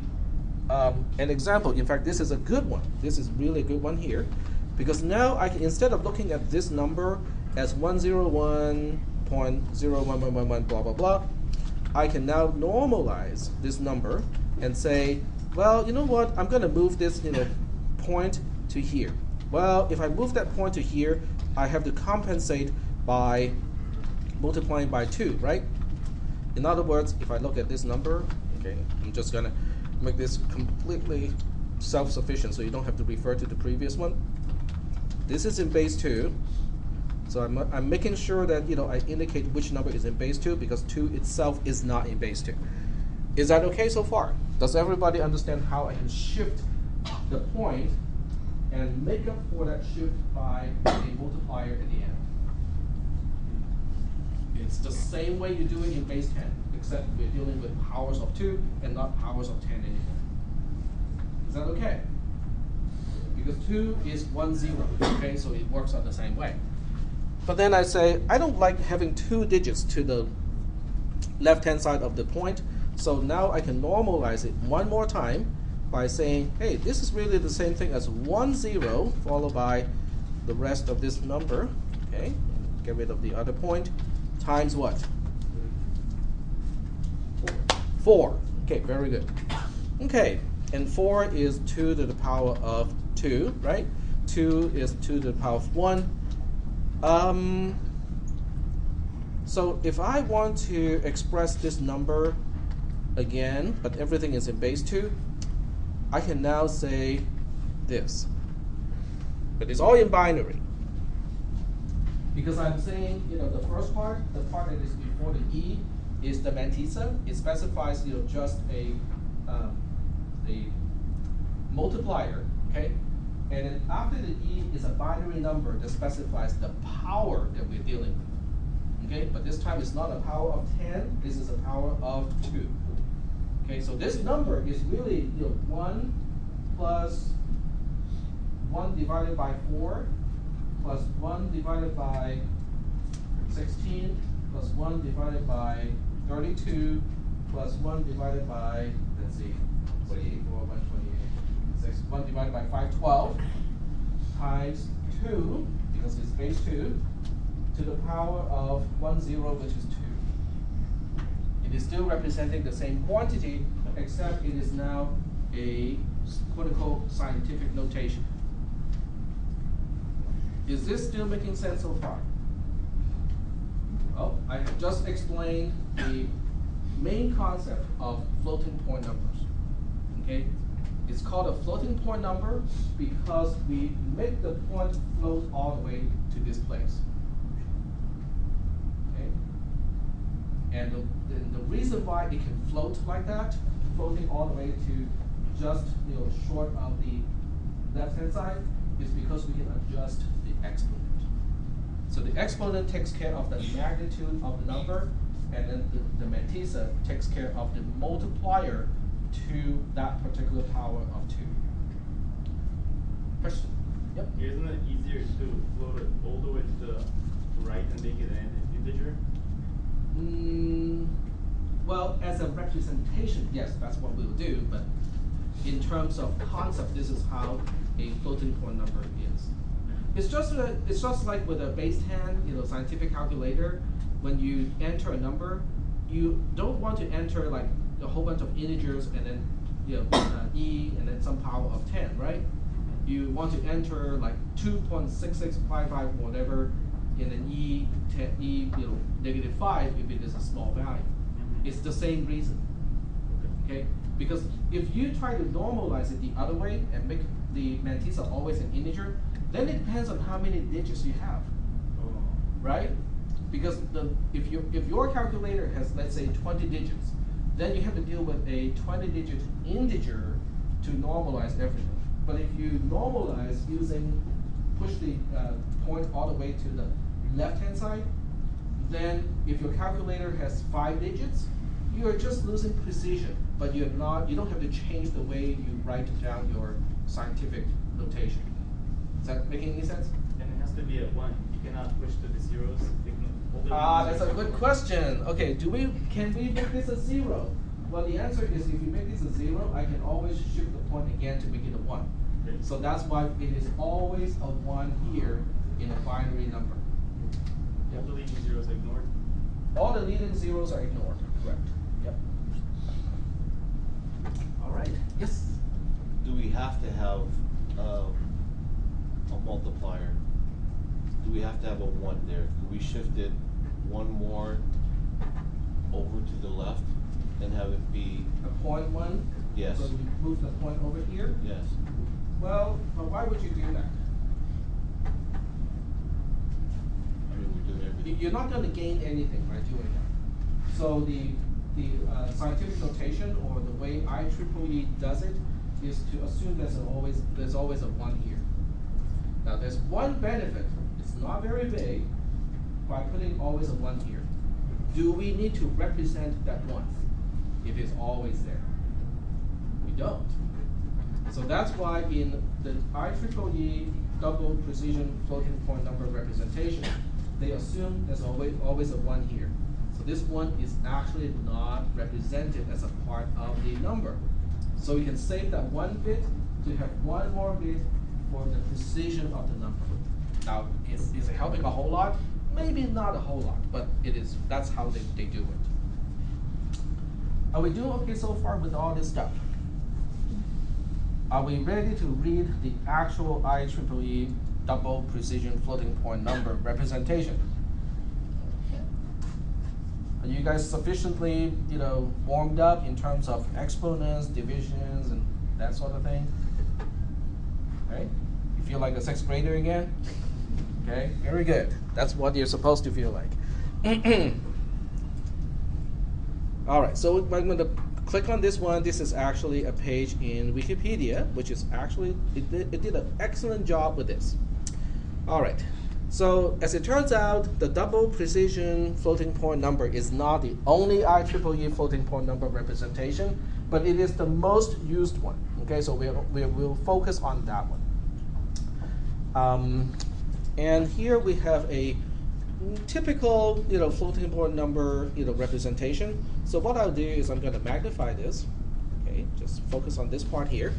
example. In fact, this is a good one. This is really a good one here, because now I can, instead of looking at this number as 101.01111 blah blah blah, I can now normalize this number and say, well, you know what? I'm going to move this point to here. Well, if I move that point to here, I have to compensate by multiplying by 2, right? In other words, if I look at this number, okay, I'm just going to make this completely self-sufficient so you don't have to refer to the previous one. This is in base 2. So I'm making sure that I indicate which number is in base 2, because 2 itself is not in base 2. Is that okay so far? Does everybody understand how I can shift the point and make up for that shift by a multiplier at the end? It's the same way you do it in base 10, except we're dealing with powers of 2 and not powers of 10 anymore. Is that okay? Because 2 is 1, 0, okay, so it works out the same way. But then I say, I don't like having 2 digits to the left-hand side of the point, so now I can normalize it one more time by saying, hey, this is really the same thing as 1, 0, followed by the rest of this number, okay, get rid of the other point, times what? 4. Okay, very good. Okay, and 4 is 2 to the power of 2, right? 2 is 2 to the power of 1. So if I want to express this number again, but everything is in base 2, I can now say this. But it's all in binary. Because I'm saying, the first part, the part that is before the E, is the mantissa. It specifies, just a multiplier, okay? And then after the E is a binary number that specifies the power that we're dealing with, okay? But this time it's not a power of 10. This is a power of 2. Okay, so this number is really 1 plus 1 divided by 4 plus 1 divided by 16 plus 1 divided by 32 plus 1 divided by, let's see, 28, 4, 128, 6, 1 divided by 512 times 2, because it's base 2, to the power of 1, 0, which is 2. It is still representing the same quantity, except it is now a quote-unquote scientific notation. Is this still making sense so far? Well, I have just explained the main concept of floating point numbers. Okay? It's called a floating point number because we make the point float all the way to this place. Okay? And the reason why it can float like that, floating all the way to just short of the left-hand side, is because we can adjust the exponent. So the exponent takes care of the magnitude of the number, and then the mantissa takes care of the multiplier to that particular power of 2. Question? Yep. Isn't it easier to float it all the way to the right and make it an integer? Well, as a representation, yes, that's what we'll do, but in terms of concept, this is how a floating point number is. It's just like with a base 10, scientific calculator. When you enter a number, you don't want to enter like a whole bunch of integers and then E and then some power of 10, right? You want to enter like 2.6655 whatever, and then negative 5 if it is a small value. It's the same reason. Okay? Because if you try to normalize it the other way and make the mantissa always an integer, then it depends on how many digits you have, right? Because if your calculator has, let's say, 20 digits, then you have to deal with a 20-digit integer to normalize everything. But if you normalize push the point all the way to the left-hand side, then if your calculator has 5 digits, you are just losing precision, but you don't have to change the way you write down your scientific notation. Is that making any sense? And it has to to be at 1. You cannot push to the zeros. That's a good question. Okay, can we make this a 0? Well, the answer is if you make this a 0, I can always shift the point again to make it a 1. Okay. So that's why it is always a 1 here in a binary number. All the leading zeros are ignored. All the leading zeros are ignored. Correct. Yep. All right. Yes. Do we have to have a multiplier? Do we have to have a 1 there? Could we shift it 1 more over to the left and have it be? A point 1. Yes. So we move the point over here. Yes. Well, but why would you do that? I mean, we're doing everything. You're not going to gain anything by doing that. So the scientific notation or the way IEEE does it is to assume there's always a 1 here. Now there's one benefit. It's not very big by putting always a 1 here. Do we need to represent that 1 if it's always there? We don't. So that's why in the IEEE double precision floating point number representation, they assume there's always a 1 here. So this 1 is actually not represented as a part of the number. So we can save that 1 bit to have 1 more bit for the precision of the number. Now, is it helping a whole lot? Maybe not a whole lot, but it is. That's how they do it. Are we doing okay so far with all this stuff? Are we ready to read the actual IEEE double precision floating point number representation? Are you guys sufficiently, warmed up in terms of exponents, divisions, and that sort of thing? Right? You feel like a 6th grader again? Okay, very good. That's what you're supposed to feel like. All right, so I'm going to click on this one. This is actually a page in Wikipedia, which is actually, it did an excellent job with this. All right, so as it turns out, the double precision floating point number is not the only IEEE floating point number representation, but it is the most used one. Okay, so we'll focus on that one. And here we have a typical, floating point number, representation. So what I'll do is I'm going to magnify this. Okay, just focus on this part here,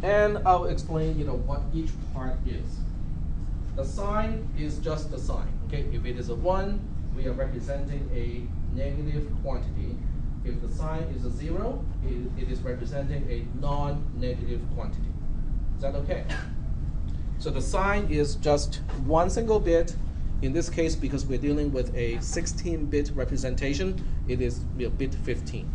and I'll explain, what each part is. The sign is just the sign. Okay, if it is a 1, we are representing a negative quantity. If the sign is a 0, it is representing a non-negative quantity. Is that okay? So the sign is just 1 single bit. In this case, because we're dealing with a 16-bit representation, it is bit 15.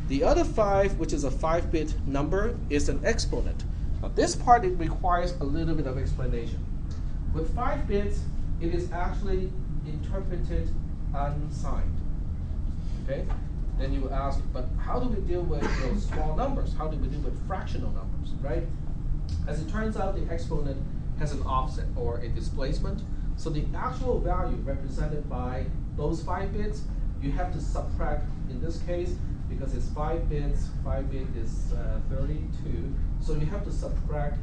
The other 5, which is a 5-bit number, is an exponent. Now this part, it requires a little bit of explanation. With 5 bits, it is actually interpreted unsigned. Okay? Then you ask, but how do we deal with those small numbers? How do we deal with fractional numbers, right? As it turns out, the exponent has an offset or a displacement. So the actual value represented by those 5 bits, you have to subtract, in this case, because it's 5 bits, 5 bit is 32. So you have to subtract,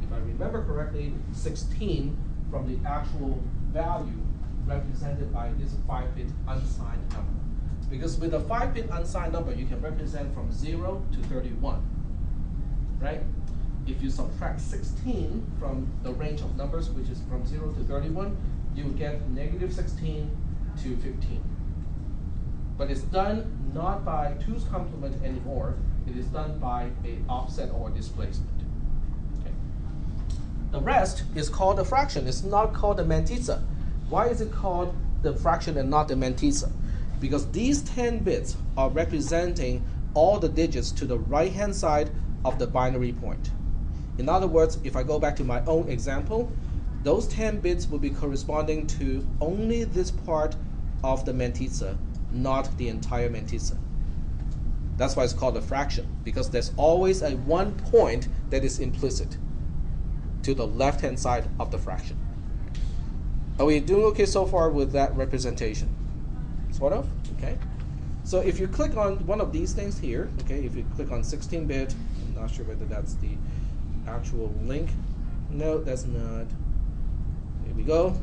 if I remember correctly, 16 from the actual value represented by this 5-bit unsigned number. Because with a 5-bit unsigned number, you can represent from 0 to 31, right? If you subtract 16 from the range of numbers, which is from 0 to 31, you get negative 16 to 15. But it's done not by 2's complement anymore. It is done by an offset or displacement. Okay. The rest is called a fraction. It's not called a mantissa. Why is it called the fraction and not the mantissa? Because these 10 bits are representing all the digits to the right-hand side of the binary point. In other words, if I go back to my own example, those 10 bits will be corresponding to only this part of the mantissa, not the entire mantissa. That's why it's called a fraction, because there's always a 1 point that is implicit to the left-hand side of the fraction. Are we doing okay so far with that representation? Sort of, okay? So if you click on one of these things here, okay, if you click on 16-bit, I'm not sure whether that's the actual link. No, that's not. Here we go.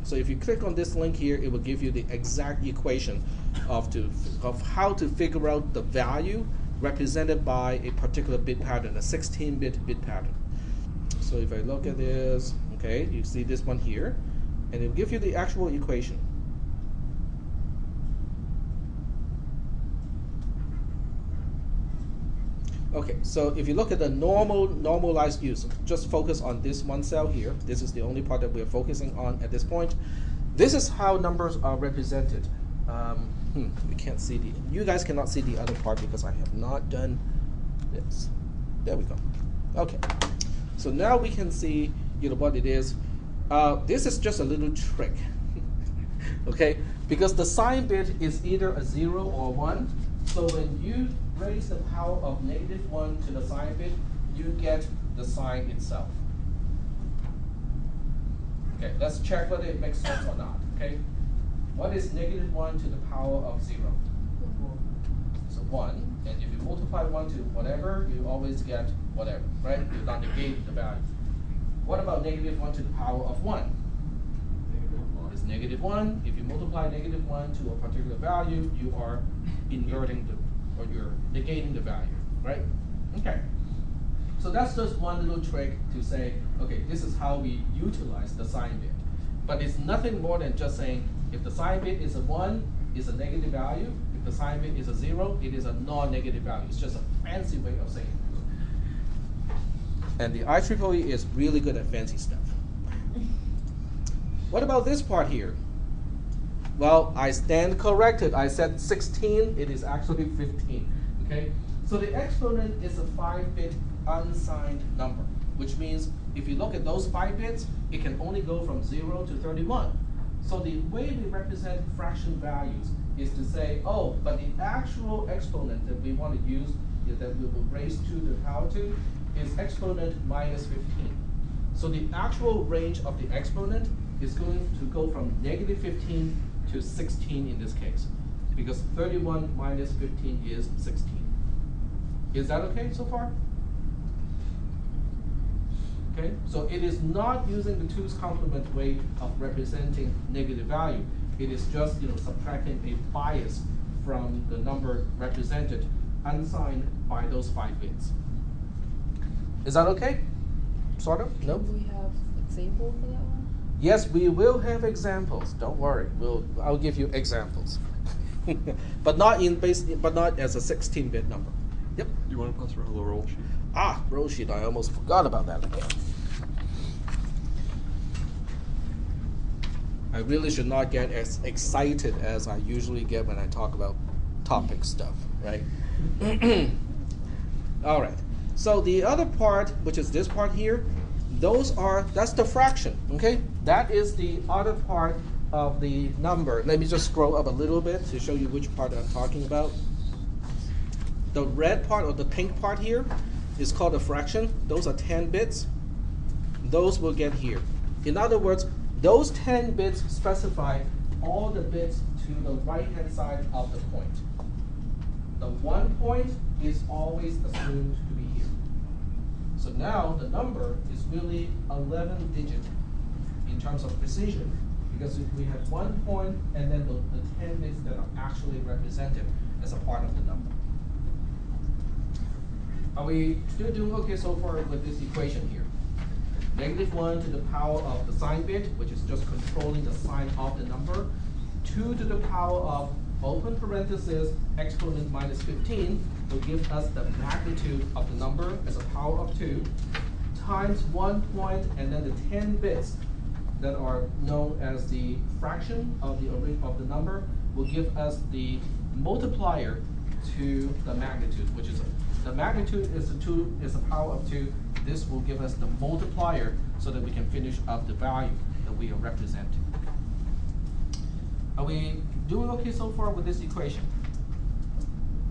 So if you click on this link here, it will give you the exact equation of how to figure out the value represented by a particular bit pattern, a 16-bit bit pattern. So if I look at this, okay, you see this one here, and it will give you the actual equation. Okay, so if you look at the normalized use, just focus on this one cell here. This is the only part that we're focusing on at this point. This is how numbers are represented. We can't see you guys cannot see the other part because I have not done this. There we go. Okay, so now we can see what it is. This is just a little trick, okay? Because the sign bit is either a 0 or a 1. So when you raise the power of -1 to the sign bit, you get the sign itself. Okay, let's check whether it makes sense or not. Okay, what is -1 to the power of 0? So 1, and if you multiply 1 to whatever, you always get whatever, right? You're not negating the value. What about -1 to the power of 1? It's -1. If you multiply -1 to a particular value, you are inverting or you're negating the value, right? Okay. So that's just one little trick to say, okay, this is how we utilize the sign bit. But it's nothing more than just saying, if the sign bit is a 1, it's a negative value. If the sign bit is a 0, it is a non-negative value. It's just a fancy way of saying it. And the IEEE is really good at fancy stuff. What about this part here? Well, I stand corrected. I said 16, it is actually 15, okay? So the exponent is a 5-bit unsigned number, which means if you look at those 5 bits, it can only go from 0 to 31. So the way we represent fraction values is to say, oh, but the actual exponent that we want to use, that we will raise to the power 2, is exponent minus 15. So the actual range of the exponent is going to go from -15 to 16 in this case, because 31 minus 15 is 16. Is that okay so far? Okay, so it is not using the 2's complement way of representing negative value. It is just subtracting a bias from the number represented, unsigned by those 5 bits. Is that okay? Sort of? No? Do we have example for that one? Yes, we will have examples. Don't worry. I'll give you examples, but not as a 16-bit number. Yep. You want to pass around the roll sheet? Ah, roll sheet. I almost forgot about that again. I really should not get as excited as I usually get when I talk about topic stuff, right? All right. So the other part, which is this part here, that's the fraction, okay? That is the other part of the number. Let me just scroll up a little bit to show you which part I'm talking about. The red part or the pink part here is called a fraction. Those are 10 bits. Those will get here. In other words, those 10 bits specify all the bits to the right-hand side of the point. The 1 point is always assumed to be here. So now the number is really 11 digit in terms of precision, because we have 1 point and then the 10 bits that are actually represented as a part of the number. Are we still doing okay so far with this equation here? -1 to the power of the sign bit, which is just controlling the sign of the number, 2 to the power of open parenthesis exponent minus 15 will give us the magnitude of the number as a power of 2 times 1 point, and then the 10 bits that are known as the fraction of the number will give us the multiplier to the magnitude, which is the magnitude is a power of 2. This will give us the multiplier so that we can finish up the value that we are representing. Are we doing okay so far with this equation?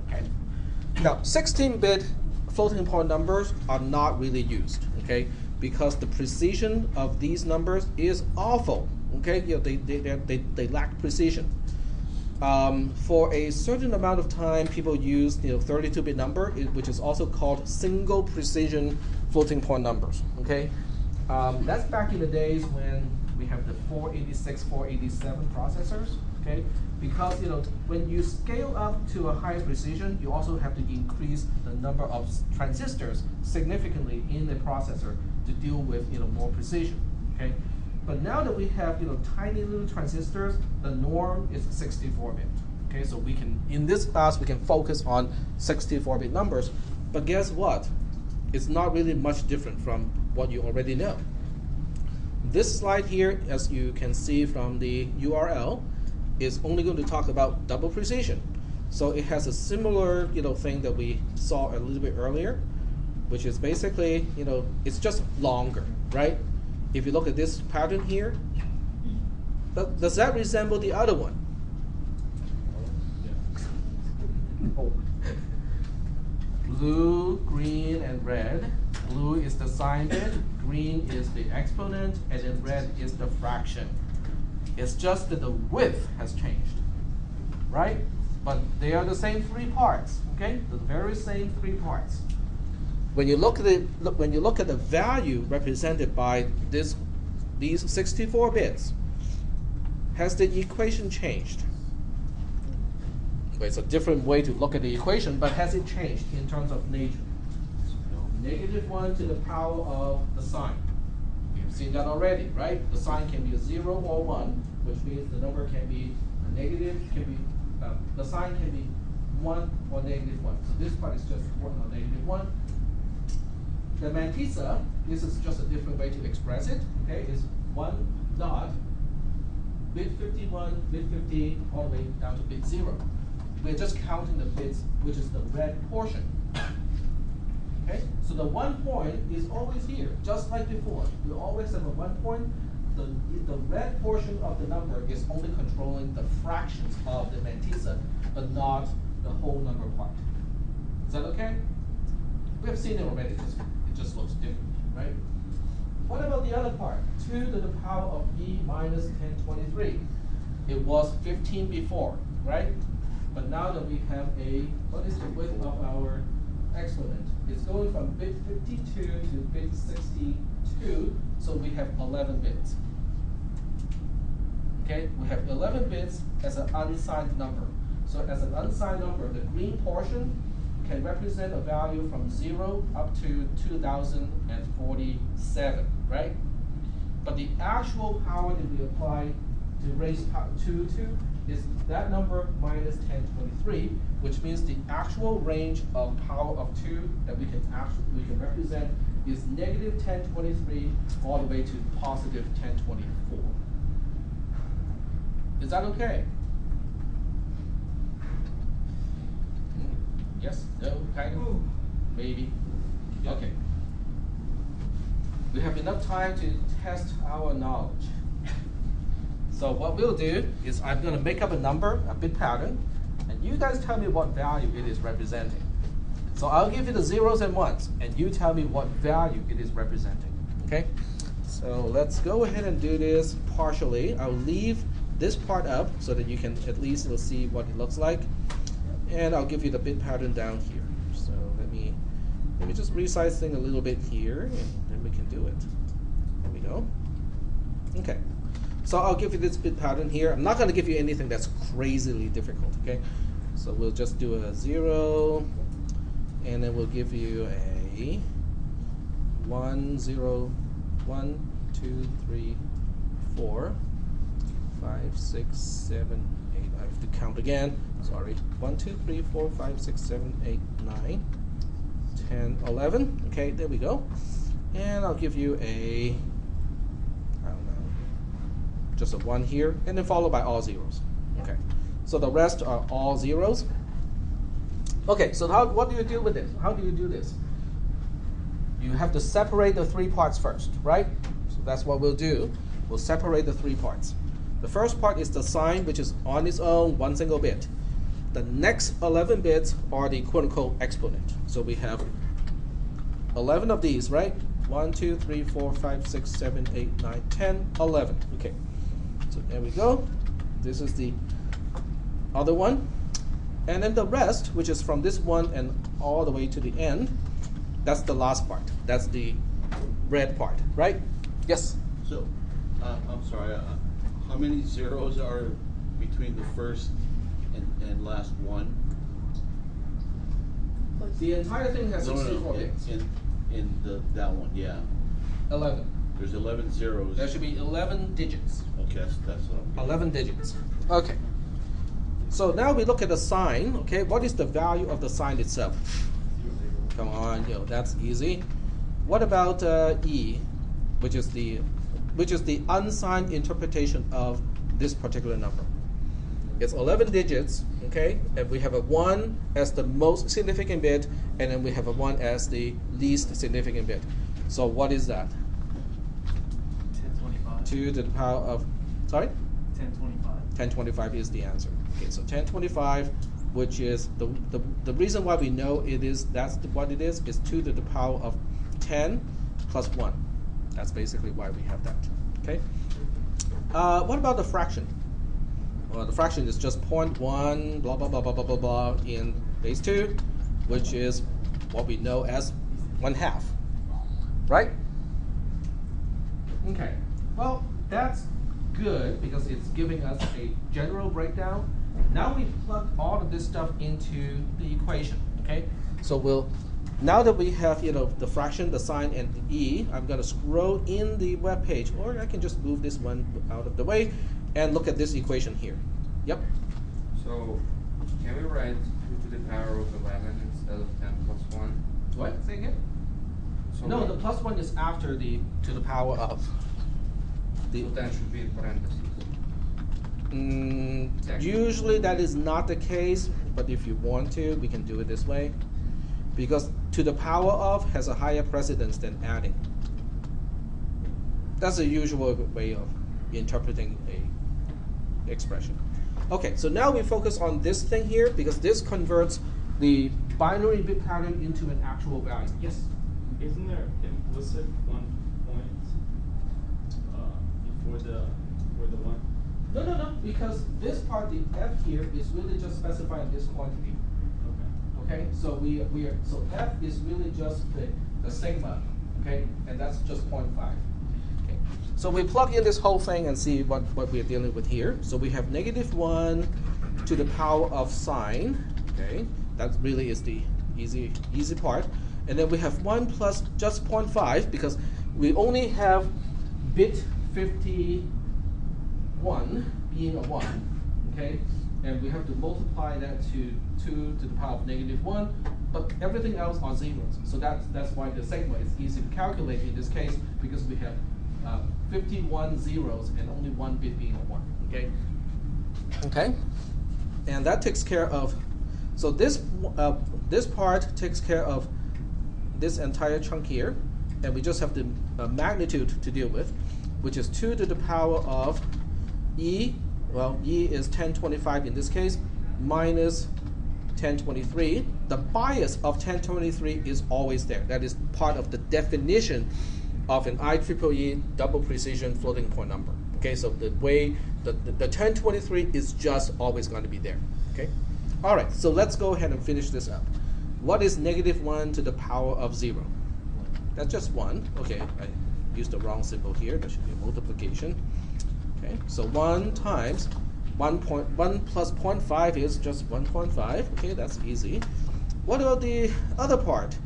Okay. Now, 16-bit floating point numbers are not really used, okay, because the precision of these numbers is awful, okay? They lack precision. For a certain amount of time, people use 32-bit number, which is also called single precision floating point numbers. Okay, that's back in the days when we have the 486, 487 processors, okay? Because when you scale up to a higher precision, you also have to increase the number of transistors significantly in the processor to deal with more precision, okay? But now that we have tiny little transistors, the norm is 64-bit. Okay, so we can, in this class, we can focus on 64-bit numbers. But guess what? It's not really much different from what you already know. This slide here, as you can see from the URL, is only going to talk about double precision. So it has a similar thing that we saw a little bit earlier, which is basically it's just longer, right? If you look at this pattern here, does that resemble the other one? No. Blue, green, and red. Blue is the sign bit, green is the exponent, and then red is the fraction. It's just that the width has changed, right? But they are the same three parts, okay? The very same three parts. When you look at the value represented by these 64 bits, has the equation changed? It's a different way to look at the equation, but has it changed in terms of nature? -1 to the power of the sign. We've seen that already, right? The sign can be a 0 or 1, which means the number can be a negative, the sign can be 1 or -1. So this part is just 1 or -1. The mantissa, this is just a different way to express it, okay? Is 1 dot, bit 51, bit 50, all the way down to bit 0. We're just counting the bits, which is the red portion. Okay? So the 1 point is always here, just like before. We always have a 1 point. The red portion of the number is only controlling the fractions of the mantissa, but not the whole number part. Is that okay? We have seen it already. It just looks different, right? What about the other part? 2 to the power of e minus 1023. It was 15 before, right? But now that we have what is the width of our exponent? It's going from bit 52 to bit 62, so we have 11 bits. Okay, we have 11 bits as an unsigned number. So as an unsigned number, the green portion can represent a value from 0 up to 2047, right? But the actual power that we apply to raise 2 to is that number minus 1023, which means the actual range of power of 2 that we can represent is negative 1023 all the way to positive 1024. Is that okay? Yes? No? Kind of? Maybe? Okay. We have enough time to test our knowledge. So what we'll do is I'm going to make up a number, a bit pattern, and you guys tell me what value it is representing. So I'll give you the zeros and ones, and you tell me what value it is representing. Okay? So let's go ahead and do this partially. I'll leave this part up so that you can at least see what it looks like. And I'll give you the bit pattern down here. So let me just resize things a little bit here, and then we can do it. There we go. Okay. So I'll give you this bit pattern here. I'm not going to give you anything that's crazily difficult, okay? So we'll just do a 0, and then we'll give you a 1, 0, 1, 2, 3, 4, 5, 6, 7, 8. I have to count again. Sorry. 1, 2, 3, 4, 5, 6, 7, 8, 9, 10, 11. Okay, there we go. And I'll give you a, just a 1 here, and then followed by all zeros. Okay, so the rest are all zeros. Okay, so what do you do with this? How do you do this? You have to separate the 3 parts first, right? So that's what we'll do. We'll separate the 3 parts. The first part is the sign, which is on its own 1 single bit. The next 11 bits are the quote-unquote exponent. So we have 11 of these, right? 1, 2, 3, 4, 5, 6, 7, 8, 9, 10, 11. Okay. So there we go. This is the other one. And then the rest, which is from this one and all the way to the end, that's the last part. That's the red part, right? Yes? So I'm sorry, how many zeros are between the first and last one? The entire thing has No, 64 bits. In that one, yeah. 11. There's 11 zeros. There should be 11 digits. Okay, that's what I'm. 11 digits. Okay. So now we look at the sign. Okay, what is the value of the sign itself? Come on, that's easy. What about E, which is the unsigned interpretation of this particular number? It's 11 digits, okay, and we have a 1 as the most significant bit, and then we have a 1 as the least significant bit. So what is that? 1025. 2 to the power of, sorry? 1025. 1025 is the answer. Okay, so 1025, which is the reason why we know what it is 2 to the power of 10 plus 1. That's basically why we have that. Okay. What about the fraction? Well, the fraction is just 0.1 blah blah blah blah blah blah blah in base 2, which is what we know as 1/2. Right? Okay. Well, that's good because it's giving us a general breakdown. Now we plug all of this stuff into the equation. Okay. So now that we have the fraction, the sign, and the E, I'm going to scroll in the web page, or I can just move this one out of the way and look at this equation here. Yep. So, can we write 2 to the power of 11 instead of 10 plus 1? What? Say again? So No, the plus 1 is after the to the power of. So that should be in parentheses. Usually that is not the case, but if you want to, we can do it this way. Because to the power of has a higher precedence than adding. That's a usual way of interpreting a expression. Okay, so now we focus on this thing here because this converts the binary bit pattern into an actual value. Yes? Isn't there implicit 1 point before the 1? No, because this part, the F here, is really just specifying this quantity. Okay, so so F is really just the sigma, okay, and that's just 0.5. Okay, so we plug in this whole thing and see what we're dealing with here. So we have -1 to the power of sign, okay, that really is the easy part, and then we have 1 plus just 0.5 because we only have bit 51 being a 1, okay. And we have to multiply that to 2 to the power of -1, but everything else are zeros. So that's why the sigma is easy to calculate in this case because we have 51 zeros and only 1 bit being a 1. Okay. Okay. And that takes care of. So this part takes care of this entire chunk here, and we just have the magnitude to deal with, which is 2 to the power of E. Well, E is 1025 in this case, minus 1023. The bias of 1023 is always there. That is part of the definition of an IEEE double precision floating point number. Okay, so the way the 1023 is just always going to be there. Okay, all right. So let's go ahead and finish this up. What is -1 to the power of 0? That's just 1. Okay, I used the wrong symbol here. That should be a multiplication. Okay, so 1 times 1 plus 0.5 is just 1.5. Okay, that's easy. What about the other part?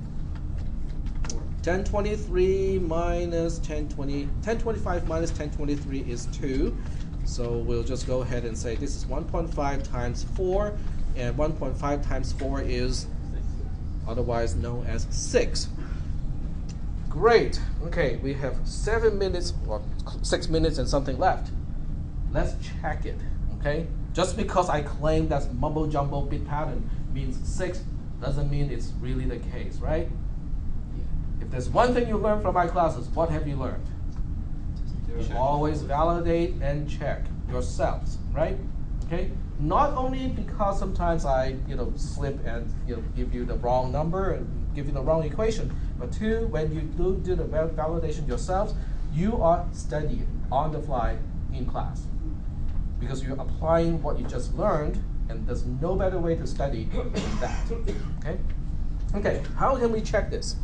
1023 minus 1025 minus 1023 is 2. So we'll just go ahead and say this is 1.5 times 4, and 1.5 times 4 is otherwise known as 6. Great. Okay, we have 7 minutes or 6 minutes and something left. Let's check it. Okay, just because I claim that's mumbo jumbo bit pattern means 6 doesn't mean it's really the case, right? If there's one thing you learn from my classes, what have you learned? You always validate and check yourselves, right? Okay. Not only because sometimes I, slip and give you the wrong number and give you the wrong equation, but two, when you do the validation yourselves, you are studying on the fly in class because you're applying what you just learned, and there's no better way to study than that. Okay. Okay. How can we check this?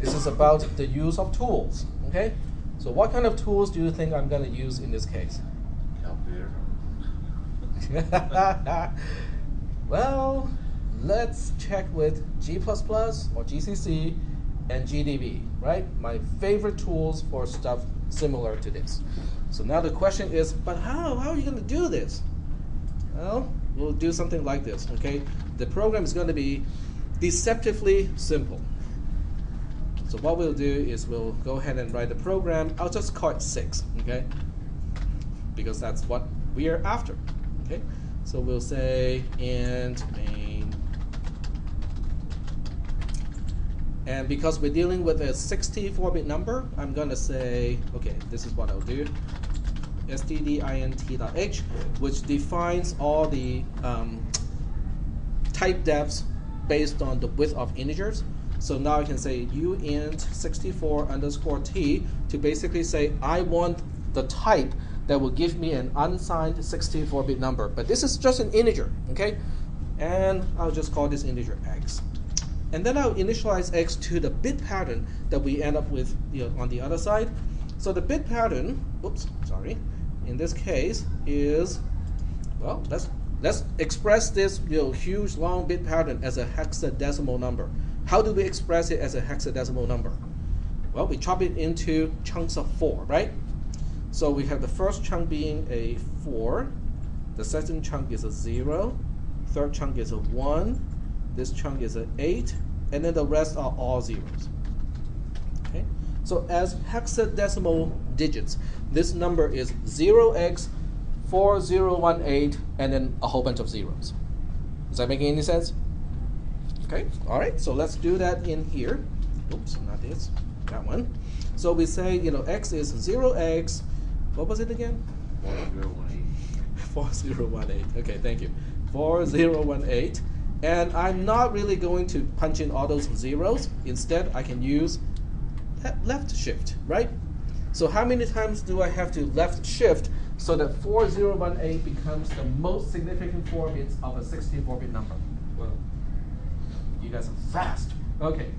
This is about the use of tools. Okay. So what kind of tools do you think I'm going to use in this case? Calculator. Well, let's check with G++ or GCC and GDB, right? My favorite tools for stuff similar to this. So now the question is, but how are you going to do this? Well, we'll do something like this, okay? The program is going to be deceptively simple. So what we'll do is we'll go ahead and write the program. I'll just call it 6, okay? Because that's what we are after, okay? So we'll say int main. And because we're dealing with a 64-bit number, I'm going to say, okay, this is what I'll do. stdint.h, which defines all the type depths based on the width of integers. So now I can say uint64_t to basically say I want the type that will give me an unsigned 64-bit number. But this is just an integer, okay? And I'll just call this integer x. And then I'll initialize x to the bit pattern that we end up with, on the other side. So the bit pattern, in this case is, well, let's express this huge long bit pattern as a hexadecimal number. How do we express it as a hexadecimal number? Well, we chop it into chunks of 4, right? So we have the first chunk being a 4, the second chunk is a 0, third chunk is a 1, this chunk is an 8, and then the rest are all zeros. Okay? So as hexadecimal digits, this number is 0x4018 and then a whole bunch of zeros. Is that making any sense? Okay, all right, so let's do that in here. Oops, not this, that one. So we say, x is 0x, what was it again? 4018. 4018, okay, thank you. 4018, and I'm not really going to punch in all those zeros. Instead, I can use left shift, right? So how many times do I have to left shift so that 4018 becomes the most significant 4 bits of a 64-bit number? Well, you guys are fast. Okay,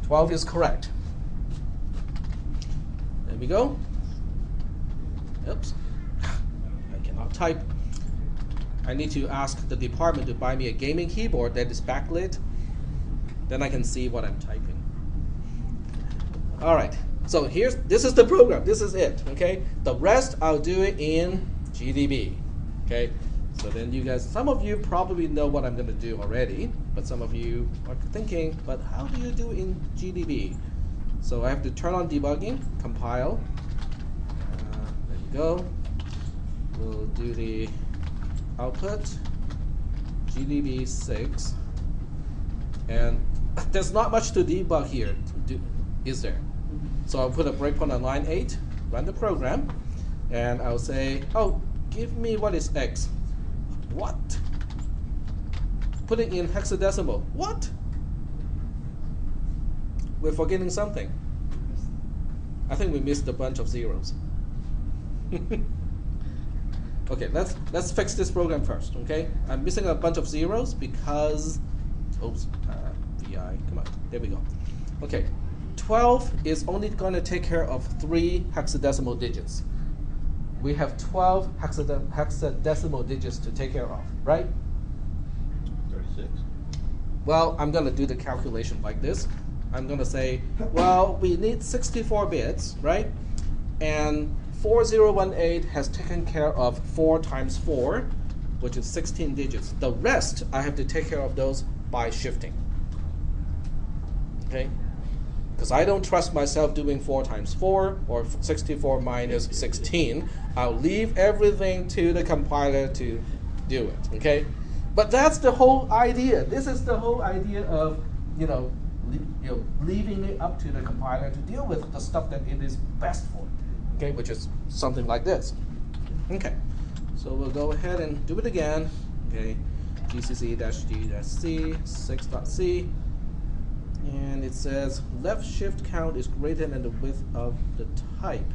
12 is correct. There we go. Oops, I cannot type. I need to ask the department to buy me a gaming keyboard that is backlit. Then I can see what I'm typing. All right, so this is the program. This is it, okay? The rest I'll do it in GDB, okay? So then you guys, some of you probably know what I'm going to do already, but some of you are thinking, but how do you do in GDB? So I have to turn on debugging, compile. There you go. We'll do the output, GDB 6. And there's not much to debug here, is there? So I'll put a breakpoint on line 8, run the program, and I'll say, oh, give me what is x. What? Put it in hexadecimal. What? We're forgetting something. I think we missed a bunch of zeros. Okay, let's fix this program first, okay? I'm missing a bunch of zeros because, oops, VI, come on, there we go. Okay, 12 is only going to take care of 3 hexadecimal digits. We have 12 hexadecimal digits to take care of, right? 36. Well, I'm going to do the calculation like this. I'm going to say, well, we need 64 bits, right? And 4018 has taken care of 4 times 4, which is 16 digits. The rest, I have to take care of those by shifting. Okay? Because I don't trust myself doing 4 times 4 or 64 minus 16. I'll leave everything to the compiler to do it, okay? But that's the whole idea. This is the whole idea of, leaving it up to the compiler to deal with the stuff that it is best for, okay? Which is something like this. Okay, so we'll go ahead and do it again, okay? gcc-g-c 6.c. And it says left shift count is greater than the width of the type.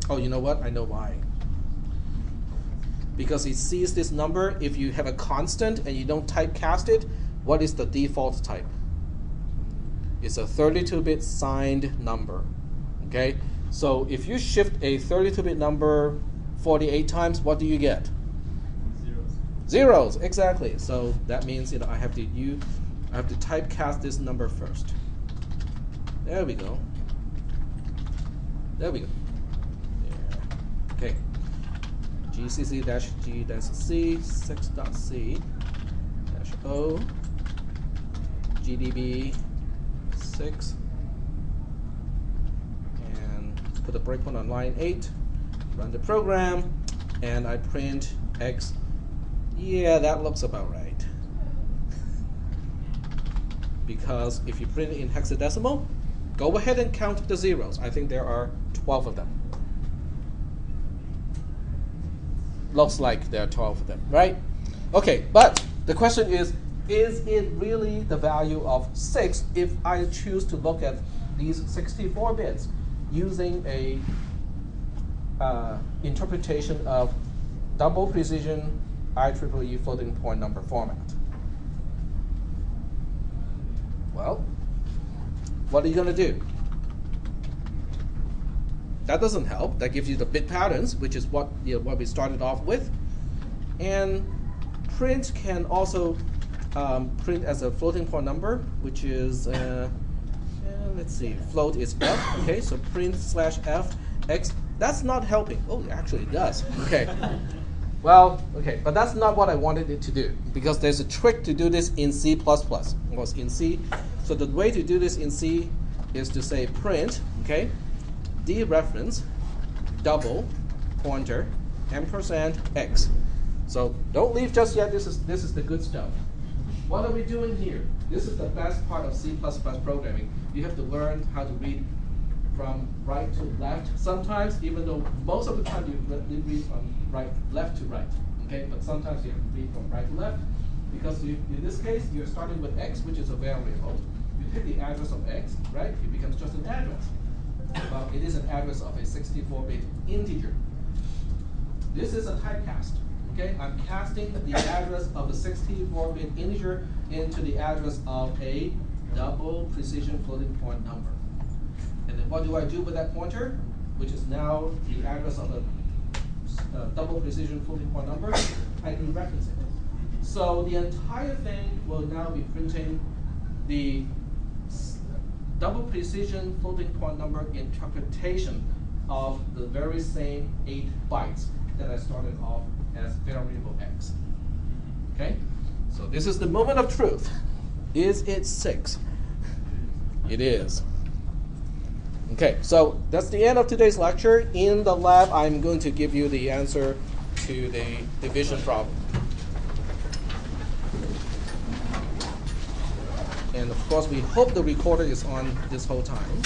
Oh, you know what? I know why. Because it sees this number. If you have a constant and you don't typecast it, what is the default type? It's a 32-bit signed number. Okay? So if you shift a 32-bit number 48 times, what do you get? Zeros. Zeros, exactly. So that means I have to typecast this number first. There we go. There we go. Yeah. Okay. GCC-G-C 6.C -O GDB 6 and put a breakpoint on line 8. Run the program, and I print X. Yeah, that looks about right. Because if you print it in hexadecimal, go ahead and count the zeros. I think there are 12 of them. Looks like there are 12 of them, right? Okay, but the question is it really the value of 6 if I choose to look at these 64 bits using a interpretation of double precision IEEE floating point number format? Well, what are you going to do? That doesn't help. That gives you the bit patterns, which is what we started off with. And print can also print as a floating point number, which is let's see, float is f. Okay, so print /f x. That's not helping. Oh, actually it does. Okay. Well, okay, but that's not what I wanted it to do, because there's a trick to do this in C++. It was in C. So the way to do this in C is to say print, okay, dereference double pointer $x. So don't leave just yet. This is the good stuff. What are we doing here? This is the best part of C++ programming. You have to learn how to read from right to left. Sometimes, even though most of the time you read from left to right, okay? But sometimes you have to read from right to left, because in this case you're starting with x, which is a variable. You take the address of x, right? It becomes just an address. Well, it is an address of a 64-bit integer. This is a typecast. Okay, I'm casting the address of a 64-bit integer into the address of a double precision floating point number. And then what do I do with that pointer, which is now the address of a double precision floating point number? I dereference it. So the entire thing will now be printing the double precision floating point number interpretation of the very same 8 bytes that I started off as variable x. Okay? So this is the moment of truth. Is it 6? It is. Okay, so that's the end of today's lecture. In the lab, I'm going to give you the answer to the division problem. And of course, we hope the recorder is on this whole time.